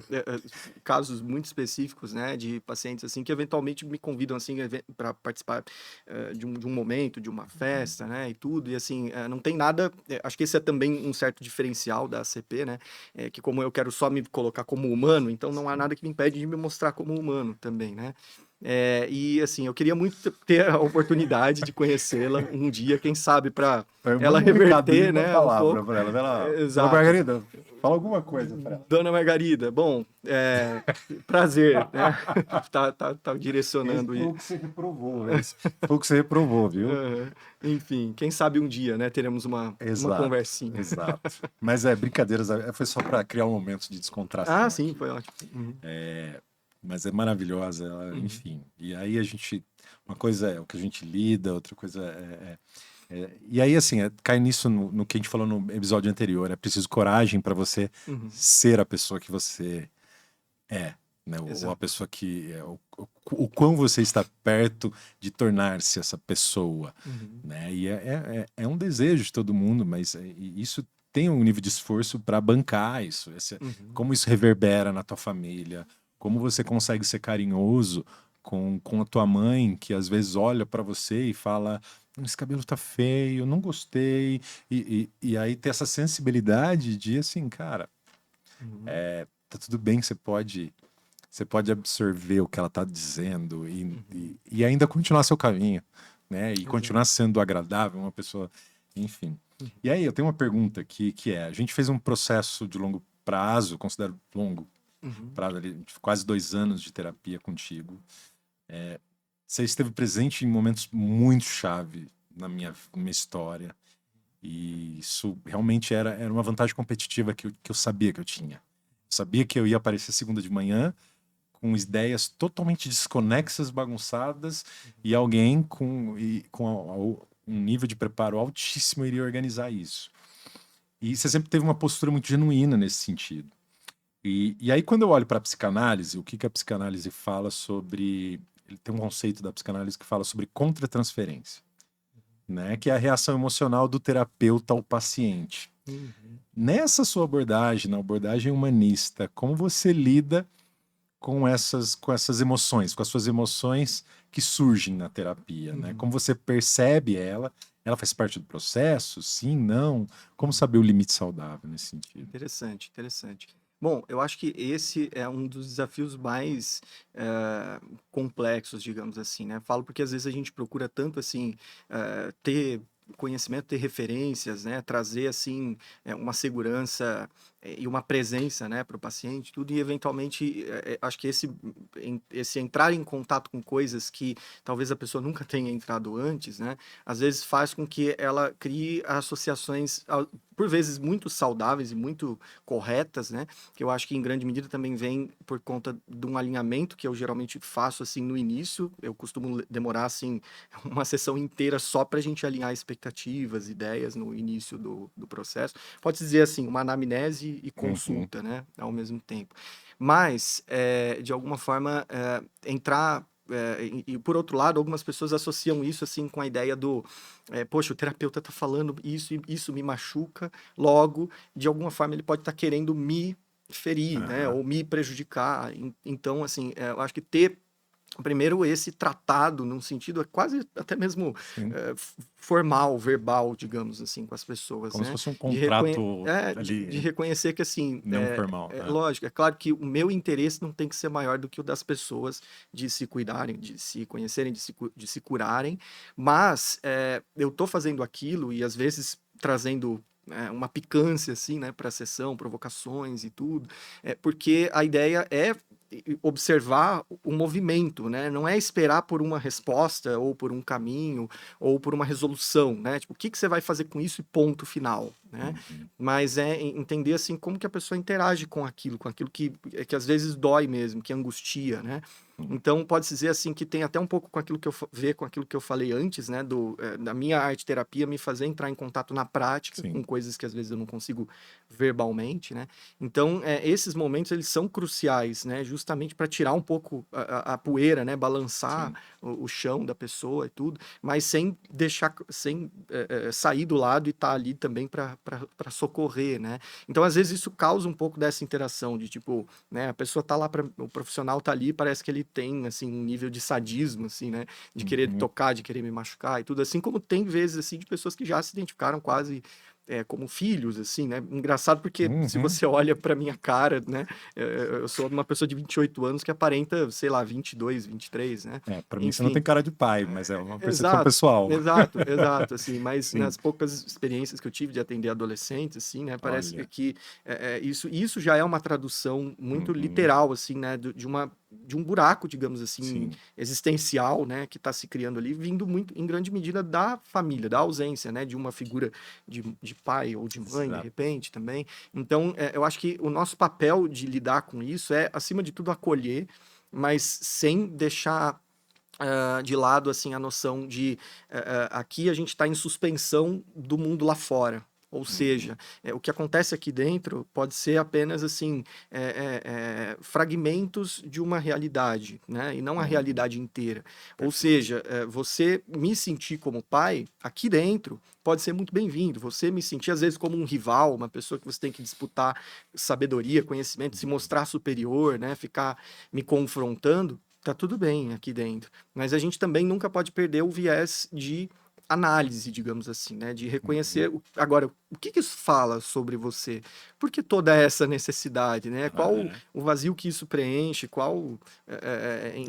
casos muito específicos, né, de pacientes assim que eventualmente me convidam assim para participar de um momento, de uma festa, né, e tudo. E assim, não tem nada. Acho que esse é também um certo diferencial da ACP, né? Que como eu quero só me colocar como humano, então não há Sim. nada que me impede de me mostrar como humano também, né? E assim, eu queria muito ter a oportunidade de conhecê-la um dia, quem sabe, para ela Manda um recadinho, reverter, uma né, um palavra pouco. para ela. Dona Exato. Margarida, fala alguma coisa para ela. Dona Margarida, bom, prazer, né? Tá Esse direcionando foi aí. o que você reprovou, esse foi o que você reprovou, viu? Enfim, quem sabe um dia, né, teremos uma Exato, conversinha. exato. Mas brincadeiras, foi só para criar um momento de Ah, descontração sim, aqui. foi ótimo. Uhum. mas é maravilhosa, Uhum. enfim. E aí a gente, uma coisa é o que a gente lida, outra coisa e aí assim, cai nisso no que a gente falou no episódio anterior, é preciso coragem para você Uhum. ser a pessoa que você é, né? Ou a Exato. pessoa que o quão você está perto de tornar-se essa pessoa, Uhum. né? E é um desejo de todo mundo, mas isso tem um nível de esforço para bancar isso. Uhum. Como isso reverbera na tua família, como você consegue ser carinhoso com a tua mãe, que às vezes olha para você e fala: esse cabelo tá feio, não gostei. E aí ter essa sensibilidade de assim, cara, Uhum. tá tudo bem, você pode absorver o que ela tá dizendo Uhum. e ainda continuar seu caminho, né? E continuar Exato. sendo agradável, uma pessoa, enfim. Uhum. E aí, eu tenho uma pergunta aqui, que é, a gente fez um processo de longo prazo, considero longo Uhum. prazo, ali, quase 2 anos de terapia contigo. Você esteve presente em momentos muito chave na minha história. E isso realmente era uma vantagem competitiva que eu sabia que eu tinha. Eu sabia que eu ia aparecer segunda de manhã com ideias totalmente desconexas, bagunçadas, e alguém com um nível de preparo altíssimo iria organizar isso. E você sempre teve uma postura muito genuína nesse sentido. E aí, quando eu olho para a psicanálise, o que a psicanálise fala sobre. Ele tem um conceito da psicanálise que fala sobre contratransferência, né? Que é a reação emocional do terapeuta ao paciente. Uhum. Nessa sua abordagem, na abordagem humanista, como você lida com essas emoções, com as suas emoções que surgem na terapia, né? Uhum. Como você percebe ela faz parte do processo? Sim, não? Como Uhum. saber o limite saudável nesse sentido? Interessante, interessante. Bom, eu acho que esse é um dos desafios mais complexos, digamos assim, né? Falo porque às vezes a gente procura tanto assim ter conhecimento, ter referências, né? Trazer assim uma segurança e uma presença, né, para o paciente, tudo e eventualmente acho que esse entrar em contato com coisas que talvez a pessoa nunca tenha entrado antes, né? Às vezes faz com que ela crie associações por vezes muito saudáveis e muito corretas, né? Que eu acho que em grande medida também vem por conta de um alinhamento que eu geralmente faço assim no início. Eu costumo demorar assim uma sessão inteira só para a gente alinhar expectativas, ideias no início do processo. Pode dizer assim, uma anamnese e Uhum. consulta, né? Ao mesmo tempo. Mas, de alguma forma, entrar e por outro lado, algumas pessoas associam isso assim com a ideia do poxa, o terapeuta está falando isso e isso me machuca, logo, de alguma forma, ele pode estar querendo me ferir, né, Aham. ou me prejudicar. Então, assim, eu acho que ter primeiro esse tratado, num sentido quase até mesmo Sim. formal, verbal, digamos assim, com as pessoas, Como se né? fosse um De, reconhe contrato de ali reconhecer que, assim, não formal. lógico, é claro que o meu interesse não tem que ser maior do que o das pessoas de se cuidarem, de se conhecerem, de se curarem, mas eu tô fazendo aquilo e às vezes trazendo uma picância assim, né, para a sessão, provocações e tudo, porque a ideia é observar o movimento, né? Não é esperar por uma resposta ou por um caminho ou por uma resolução, né? Tipo, o que que você vai fazer com isso e ponto final, né? Uhum. Mas é entender assim como que a pessoa interage com aquilo que às vezes dói mesmo, que angustia, né? Uhum. Então pode-se dizer assim que tem até um pouco com aquilo que ver com aquilo que eu falei antes, né? Da minha arte terapia me fazer entrar em contato na prática Sim, com coisas que às vezes eu não consigo verbalmente, né? Então, esses momentos eles são cruciais, né? Justamente para tirar um pouco a poeira, né? Balançar sim. o chão da pessoa e tudo, mas sem deixar, sem sair do lado e estar tá ali também para socorrer, né? Então, às vezes isso causa um pouco dessa interação de tipo, né? A pessoa tá lá o profissional tá ali, parece que ele tem assim um nível de sadismo, assim, né? De querer Uhum. tocar, de querer me machucar e tudo, assim como tem vezes assim de pessoas que já se identificaram quase como filhos, assim, né? Engraçado porque se Uhum. você olha pra minha cara, né? Eu sou uma pessoa de 28 anos que aparenta, sei lá, 22, 23, né? Para mim você não tem Enfim, cara de pai, mas é uma percepção exato, pessoal. exato, exato, assim, mas Sim. nas poucas experiências que eu tive de atender adolescentes, assim, né, parece Olha. que isso já é uma tradução muito Uhum. literal, assim, né, de um buraco, digamos assim, Sim. existencial, né, que está se criando ali, vindo muito, em grande medida, da família, da ausência, né, de uma figura de pai ou de mãe, de Exato. repente, também. Então, eu acho que o nosso papel de lidar com isso é, acima de tudo, acolher, mas sem deixar de lado assim a noção de aqui a gente está em suspensão do mundo lá fora. Ou seja, o que acontece aqui dentro pode ser apenas assim fragmentos de uma realidade, né? E não a realidade inteira. Ou seja, você me sentir como pai aqui dentro pode ser muito bem-vindo. Você me sentir às vezes como um rival, uma pessoa que você tem que disputar sabedoria, conhecimento, se mostrar superior, né? Ficar me confrontando. Tá tudo bem aqui dentro. Mas a gente também nunca pode perder o viés de análise, digamos assim, né? De reconhecer. Agora, o que isso fala sobre você? Por que toda essa necessidade, né? Qual É. o vazio que isso preenche? Qual,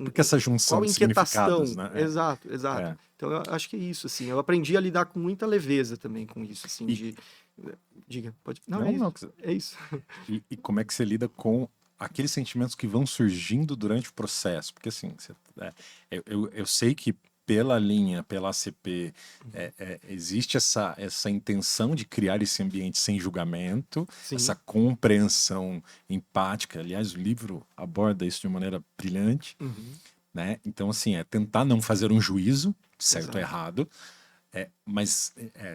Porque essa junção qual de significados, inquietação? né? Exato, exato. É. Então, eu acho que é isso, assim. Eu aprendi a lidar com muita leveza também com isso, assim, E, de... Diga, pode... Não, é não, isso. não. É isso. E como é que você lida com aqueles sentimentos que vão surgindo durante o processo? Porque assim, eu sei que pela linha, pela ACP, existe essa intenção de criar esse ambiente sem julgamento, essa Sim. compreensão empática. Aliás, o livro aborda isso de uma maneira brilhante, Uhum. né? Então, assim, é tentar não fazer um juízo, certo ou Exato. errado, mas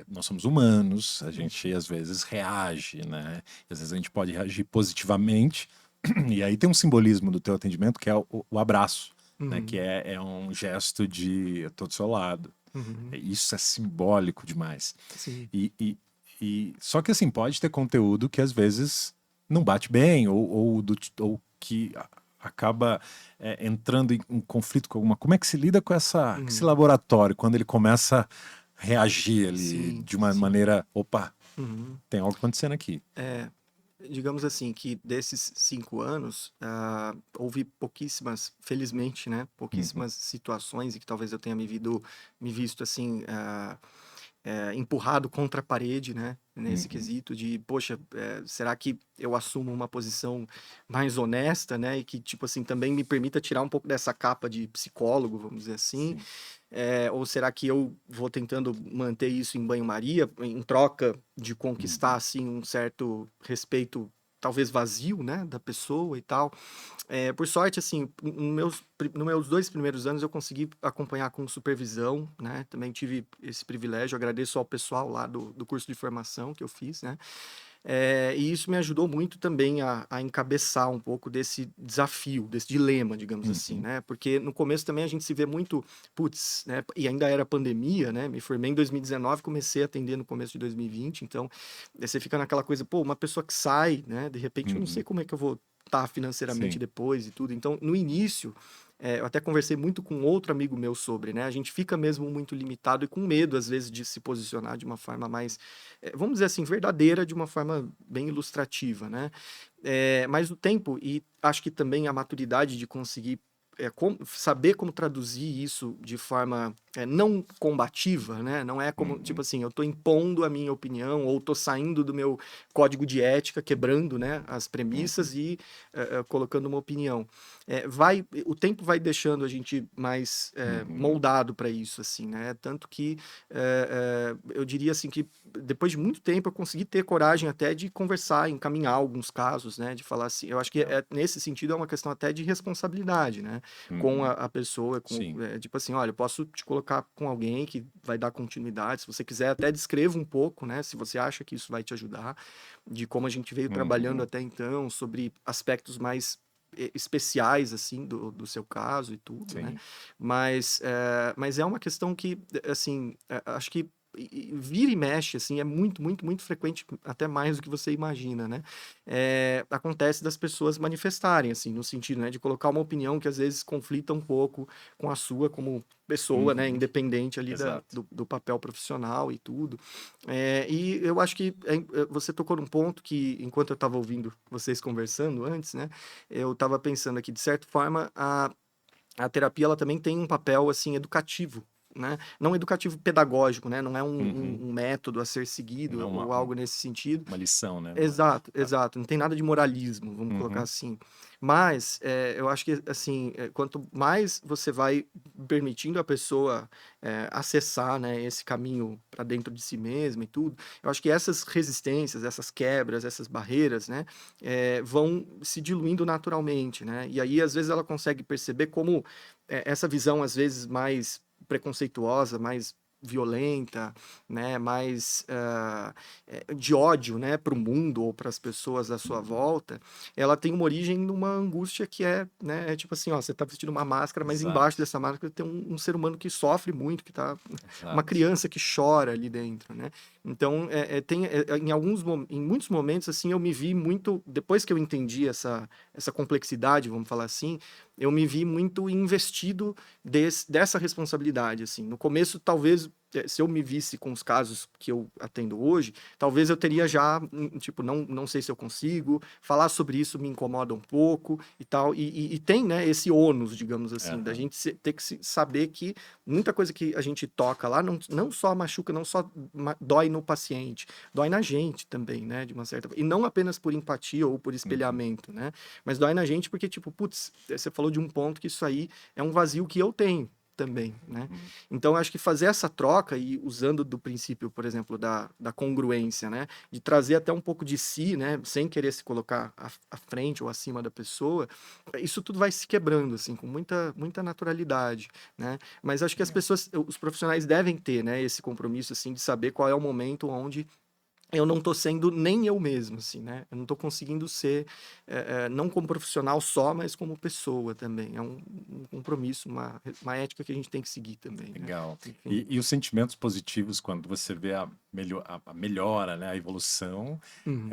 nós somos humanos, a gente às vezes reage, né? E às vezes a gente pode reagir positivamente, e aí tem um simbolismo do teu atendimento que é o abraço, né? Que Uhum. é um gesto de eu tô do seu lado. Uhum. Isso é simbólico demais. Sim. E, e, só que assim, pode ter conteúdo que às vezes não bate bem, ou que acaba entrando em conflito com alguma. Como é que se lida com esse Uhum. laboratório quando ele começa a reagir ali Sim, de uma sim. maneira, opa, Uhum. tem algo acontecendo aqui. É, digamos assim, que desses 5 anos, houve pouquíssimas, felizmente, né? Uhum, Pouquíssimas situações em que talvez eu tenha me visto assim, empurrado contra a parede, né? Nesse uhum, quesito de, poxa, será que eu assumo uma posição mais honesta, né? E que, tipo assim, também me permita tirar um pouco dessa capa de psicólogo, vamos dizer assim. sim. Ou será que eu vou tentando manter isso em banho-maria, em troca de conquistar, Uhum, assim, um certo respeito, talvez vazio, né, da pessoa e tal. Por sorte, assim, nos meus 2 primeiros anos eu consegui acompanhar com supervisão, né, também tive esse privilégio, agradeço ao pessoal lá do curso de formação que eu fiz, né, e isso me ajudou muito também a encabeçar um pouco desse desafio, desse dilema, digamos assim, uhum, né? Porque no começo também a gente se vê muito, putz, né? E ainda era pandemia, né? Me formei em 2019, comecei a atender no começo de 2020, então você fica naquela coisa, pô, uma pessoa que sai, né? De repente eu não sei uhum, como é que eu vou estar financeiramente sim. depois e tudo. Então, no início, eu até conversei muito com outro amigo meu sobre, né? A gente fica mesmo muito limitado e com medo, às vezes, de se posicionar de uma forma mais vamos dizer assim, verdadeira de uma forma bem ilustrativa, né? Mas o tempo e acho que também a maturidade de conseguir saber como traduzir isso de forma não combativa, né? Não é como, tipo Uhum, assim, eu estou impondo a minha opinião ou estou saindo do meu código de ética, quebrando, né, as premissas uhum, e colocando uma opinião. O tempo vai deixando a gente mais uhum, moldado para isso, assim, né? Tanto que eu diria assim que depois de muito tempo eu consegui ter coragem até de conversar, encaminhar alguns casos, né? De falar assim, eu acho que legal. nesse sentido é uma questão até de responsabilidade, né? Com Uhum, a pessoa, sim. tipo assim, olha, eu posso te colocar com alguém que vai dar continuidade, se você quiser até descreva um pouco, né? Se você acha que isso vai te ajudar, de como a gente veio trabalhando Uhum, até então, sobre aspectos mais especiais assim do seu caso e tudo, né? sim. Mas é uma questão que assim acho que vira e mexe assim é muito muito muito frequente até mais do que você imagina, né? Acontece das pessoas manifestarem assim no sentido, né, de colocar uma opinião que às vezes conflita um pouco com a sua como pessoa, né, Uhum, independente ali exato. do papel profissional e tudo. E eu acho que você tocou num ponto que enquanto eu estava ouvindo vocês conversando antes, né, eu estava pensando aqui, de certa forma, a terapia ela também tem um papel assim educativo, né? Não educativo pedagógico, né? Não é Uhum. um método a ser seguido Não ou algo nesse sentido. uma lição, né? Não é. Exato, Tá. exato. Não tem nada de moralismo, vamos colocar Uhum. assim. Mas eu acho que assim, quanto mais você vai permitindo a pessoa acessar, né, esse caminho para dentro de si mesma e tudo, eu acho que essas resistências, essas quebras, essas barreiras, né, vão se diluindo naturalmente, né? E aí às vezes ela consegue perceber como essa visão às vezes mais preconceituosa, mais violenta, né, mais de ódio, né, para o mundo ou para as pessoas à sua volta, ela tem uma origem numa angústia que né, é tipo assim, ó, você está vestindo uma máscara, mas embaixo Exato, dessa máscara tem um ser humano que sofre muito, que tá uma exato. criança que chora ali dentro, né? Então, em muitos momentos, assim, eu me vi muito, depois que eu entendi essa complexidade, vamos falar assim, eu me vi muito investido dessa responsabilidade, assim. No começo, talvez, se eu me visse com os casos que eu atendo hoje, talvez eu teria já, tipo, não sei se eu consigo, falar sobre isso me incomoda um pouco e tal, e tem, né, esse ônus, digamos assim, da Aham. gente ter que saber que muita coisa que a gente toca lá não só machuca, não só dói no paciente, dói na gente também, né, de uma certa, e não apenas por empatia ou por Uhum. espelhamento, né, mas dói na gente porque, tipo, putz, você falou de um ponto que isso aí é um vazio que eu tenho também, né? Uhum. Então, eu acho que fazer essa troca e usando do princípio, por exemplo, da congruência, né? De trazer até um pouco de si, né? Sem querer se colocar à frente ou acima da pessoa, isso tudo vai se quebrando, assim, com muita naturalidade, né? Mas acho que as Legal. pessoas, os profissionais devem ter, né? Esse compromisso, assim, de saber qual é o momento onde eu não tô sendo nem eu mesmo, assim, né? Eu não tô conseguindo ser, não como profissional só, mas como pessoa também. É um compromisso, uma ética que a gente tem que seguir também, né? Legal. Enfim. E os sentimentos positivos, quando você vê a melhora, né, a evolução, Uhum.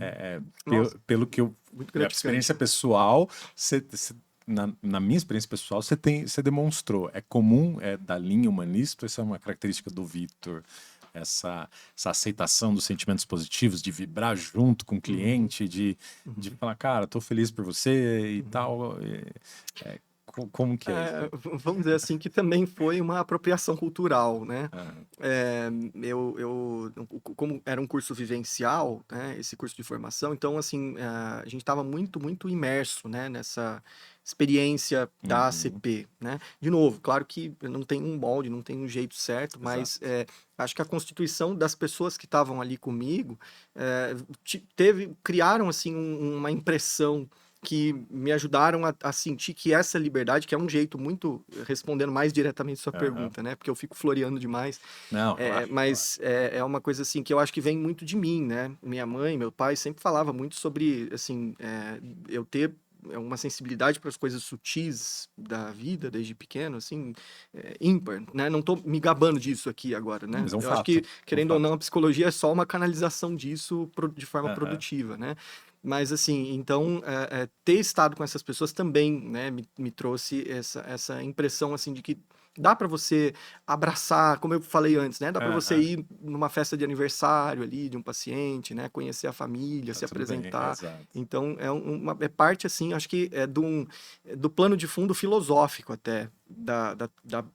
Nossa, pelo que eu. muito Minha gratificante. experiência pessoal, na minha experiência pessoal, você demonstrou. É comum, da linha humanista, essa é uma característica do Victor, essa aceitação dos sentimentos positivos, de vibrar junto com o Uhum, cliente, de uhum, falar, cara, tô feliz por você e uhum. tal. Como que é isso aí? Vamos dizer assim, que também foi uma apropriação cultural, né? Ah, Como era um curso vivencial, né, esse curso de formação, então, assim, a gente estava muito imerso, né, nessa experiência da uhum, ACP, né? De novo, claro que não tem um molde, não tem um jeito certo, mas exato. acho que a constituição das pessoas que estavam ali comigo criaram, assim, uma impressão que me ajudaram a sentir que essa liberdade, que é um jeito muito, respondendo mais diretamente sua Aham. pergunta, né? Porque eu fico floreando demais, Não, claro, claro. mas é uma coisa assim que eu acho que vem muito de mim, né? Minha mãe, meu pai sempre falava muito sobre, assim, eu ter uma sensibilidade para as coisas sutis da vida desde pequeno, assim, ímpar, né? Não tô me gabando disso aqui agora, Não, né? mas é um Eu acho que, fato. É um querendo ou não, fato. a psicologia é só uma canalização disso de forma Aham. produtiva, né? Mas, assim, então, ter estado com essas pessoas também, né, me trouxe essa impressão, assim, de que dá para você abraçar, como eu falei antes, né? Dá para você Aham. ir numa festa de aniversário ali de um paciente, né? Conhecer a família, Tá se tudo bem, apresentar. exato. Então, é parte, assim, acho que do plano de fundo filosófico até, da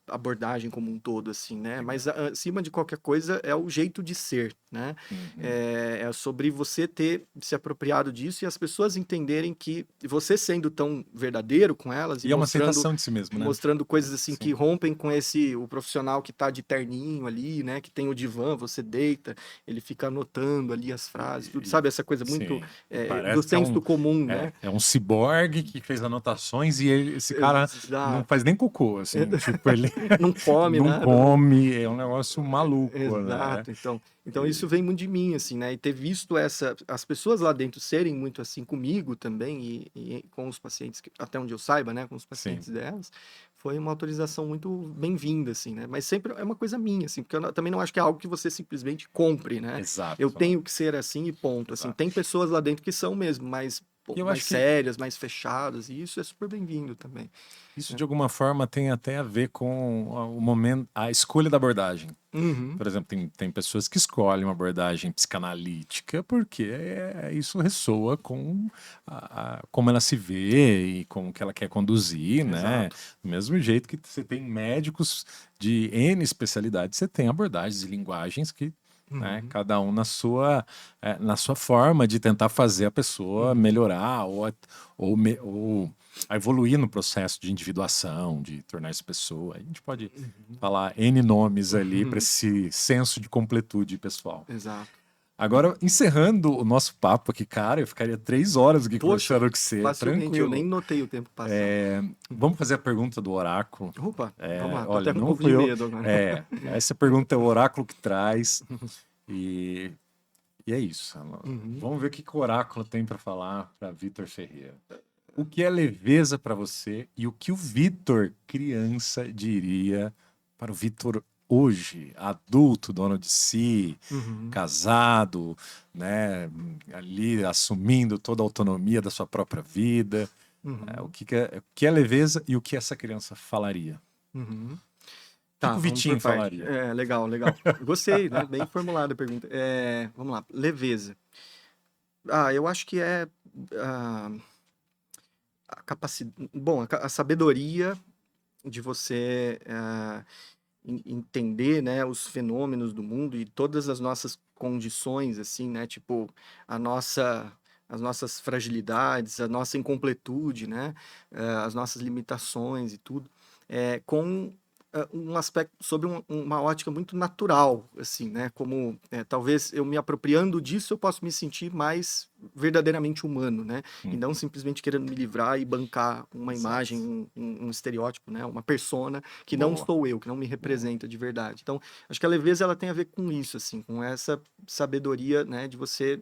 abordagem como um todo, assim, né? Mas, Legal. acima de qualquer coisa, é o jeito de ser, né? Uhum. É sobre você ter se apropriado disso e as pessoas entenderem que você sendo tão verdadeiro com elas e E é uma mostrando aceitação de si mesmo, né? mostrando coisas assim que Sim. rompem com o profissional que tá de terninho ali, né, que tem o divã, você deita, ele fica anotando ali as frases, tudo, E- sabe, essa coisa muito sim. E do parece que senso comum, né? é um ciborgue que fez anotações e esse cara não Exato. faz nem cocô, assim, tipo, ele Não come não nada, não. come, é um negócio maluco, né? Exato, então isso E- vem muito de mim, assim, né, e ter visto as pessoas lá dentro serem muito assim comigo também e com os pacientes, até onde eu saiba, né, com os sim, pacientes delas, foi uma autorização muito bem-vinda, assim, né, mas sempre é uma coisa minha, assim, porque também não acho que é algo que você simplesmente compre, né, eu exato, né? tenho que ser assim e ponto, assim, Exato. tem pessoas lá dentro que são mesmo, mas E eu mais acho que sérias, mais fechadas, e isso é super bem-vindo também. isso de alguma forma tem até a ver com o momento, a escolha da abordagem. Uhum, Por exemplo, tem pessoas que escolhem uma abordagem psicanalítica porque isso ressoa com como ela se vê e com o que ela quer conduzir, né? exato. Do mesmo jeito que você tem médicos de N especialidades, você tem abordagens e linguagens que, né, Uhum, cada um na sua forma de tentar fazer a pessoa uhum, melhorar ou a evoluir no processo de individuação, de tornar-se pessoa. A gente pode uhum, falar N nomes ali para uhum, esse senso de completude pessoal. exato. Agora, encerrando o nosso papo aqui, cara, eu ficaria 3 horas aqui Poxa, conversando com você, facilmente, eu nem tranquilo. notei o tempo passar. Vamos fazer a pergunta do oráculo. Opa, vamos lá, tô Olha, até com um não pouco de fui eu. medo agora. Essa pergunta é o oráculo que traz. E, e é isso. Uhum. Vamos ver o que o oráculo tem para falar para Vitor Ferreira. O que é leveza para você e o que o Vitor, criança, diria para o Vitor hoje, adulto, dono de si, Uhum, casado, né, ali assumindo toda a autonomia da sua própria vida. uhum, O que é leveza e o que essa criança falaria? uhum. O que Tá, o vamos por Vitinho parte. falaria? É, legal, legal. Gostei, né? Bem formulada a pergunta. Vamos lá, leveza. Eu acho que é ah, a capacidade, bom, a sabedoria de você entender, né, os fenômenos do mundo e todas as nossas condições, assim, né, tipo a nossa as nossas fragilidades, a nossa incompletude, né, as nossas limitações e tudo, com um aspecto sobre uma ótica muito natural, assim, né, como talvez eu me apropriando disso eu posso me sentir mais verdadeiramente humano, né, e não Uhum, simplesmente querendo me livrar e bancar uma imagem, exato. um estereótipo, né, uma persona que não Boa, sou eu, que não me boa. representa de verdade. Então, acho que a leveza ela tem a ver com isso, assim, com essa sabedoria, né, de você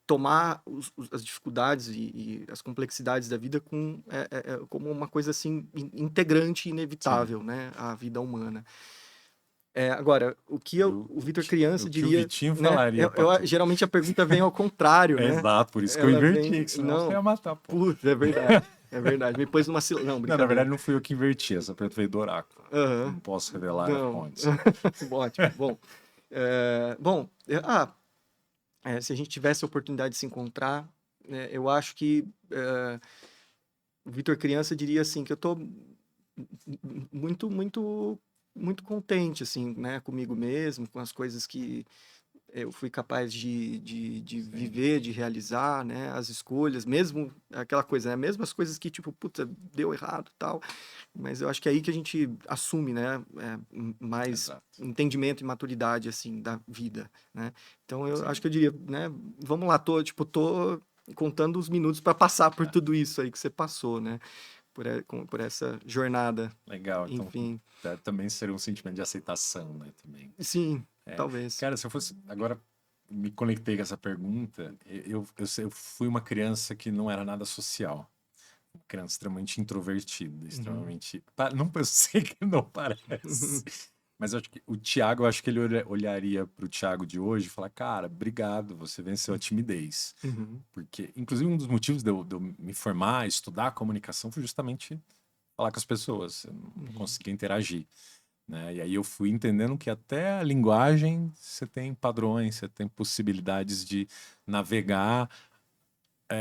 tomar as dificuldades e as complexidades da vida como uma coisa assim integrante e Sim. inevitável, né, à vida humana. Agora, o que o Vitor O criança que o diria, Vitinho né? falaria para tu? Geralmente a pergunta vem ao contrário, É né? exato, por isso que eu Ela inverti, vem, que senão você não, ia matar, pô. putz, é verdade, é verdade. Me pôs numa não, Não, na brincadeira. verdade não fui eu que inverti, essa pergunta veio do oráculo. Aham. Não posso revelar Não. fontes. Ótimo. Bom, bom, se a gente tivesse a oportunidade de se encontrar, eu acho que o Vitor criança diria assim que eu tô muito, muito, muito contente assim, né, comigo mesmo, com as coisas que eu fui capaz de Sim, viver, de realizar, né, as escolhas, mesmo aquela coisa, né, mesmo as coisas que tipo, puta, deu errado, tal, mas eu acho que é aí que a gente assume, né, mais exato. entendimento e maturidade assim da vida, né? Então eu acho Sim. que eu diria, né, vamos lá, tô contando os minutos para passar por É, tudo isso aí que você passou, né? Por essa jornada, legal. Então, enfim. também seria um sentimento de aceitação, né? Também. Sim, É. talvez. Cara, se eu fosse. Agora me conectei com essa pergunta. Eu fui uma criança que não era nada social. Uma criança extremamente introvertida, Uhum. extremamente. Não, eu sei que não parece. Mas eu acho que o Thiago, eu acho que ele olharia para o Thiago de hoje e falar: Cara, obrigado, você venceu a timidez. Uhum. Porque, inclusive, um dos motivos de eu me formar, estudar comunicação, foi justamente falar com as pessoas. Eu não Uhum. conseguia interagir, né? E aí eu fui entendendo que até a linguagem você tem padrões, você tem possibilidades de navegar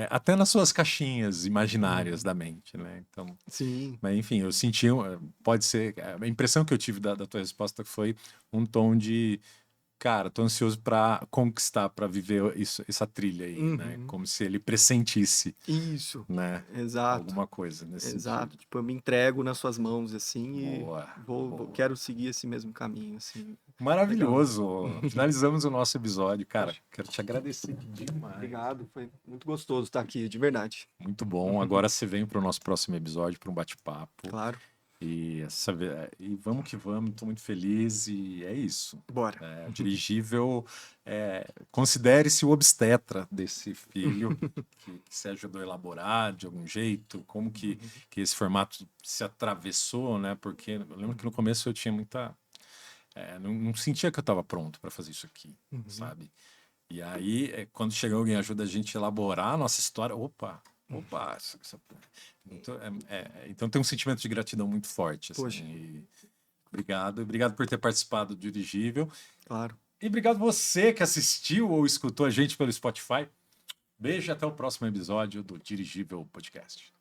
até nas suas caixinhas imaginárias Uhum. da mente, né? Então, Sim. mas enfim, eu senti, pode ser, a impressão que eu tive da tua resposta foi um tom de, cara, tô ansioso para conquistar, para viver essa trilha aí, né? Uhum. Como se ele pressentisse, Isso. né? Exato. Alguma coisa nesse Exato. sentido. Tipo, eu me entrego nas suas mãos assim e Boa, boa. quero seguir esse mesmo caminho assim. Legal. Maravilhoso. Finalizamos o nosso episódio, cara. Poxa, Quero te agradecer demais. obrigado. Foi muito gostoso estar aqui, de verdade. Muito bom. Agora você vem para o nosso próximo episódio, para um bate-papo. Claro. E vamos que vamos, estou muito feliz e é isso. Bora. Dirigível, considere-se o obstetra desse filho que se ajudou a elaborar de algum jeito, como que esse formato se atravessou, né? Porque eu lembro que no começo eu tinha muita. Não sentia que eu estava pronto para fazer isso aqui, Uhum. sabe? E aí, quando chega alguém ajuda a gente a elaborar a nossa história, opa, então, então tem um sentimento de gratidão muito forte, assim. Poxa, Obrigado por ter participado do Dirigível. claro. E obrigado você que assistiu ou escutou a gente pelo Spotify. Beijo e até o próximo episódio do Dirigível Podcast.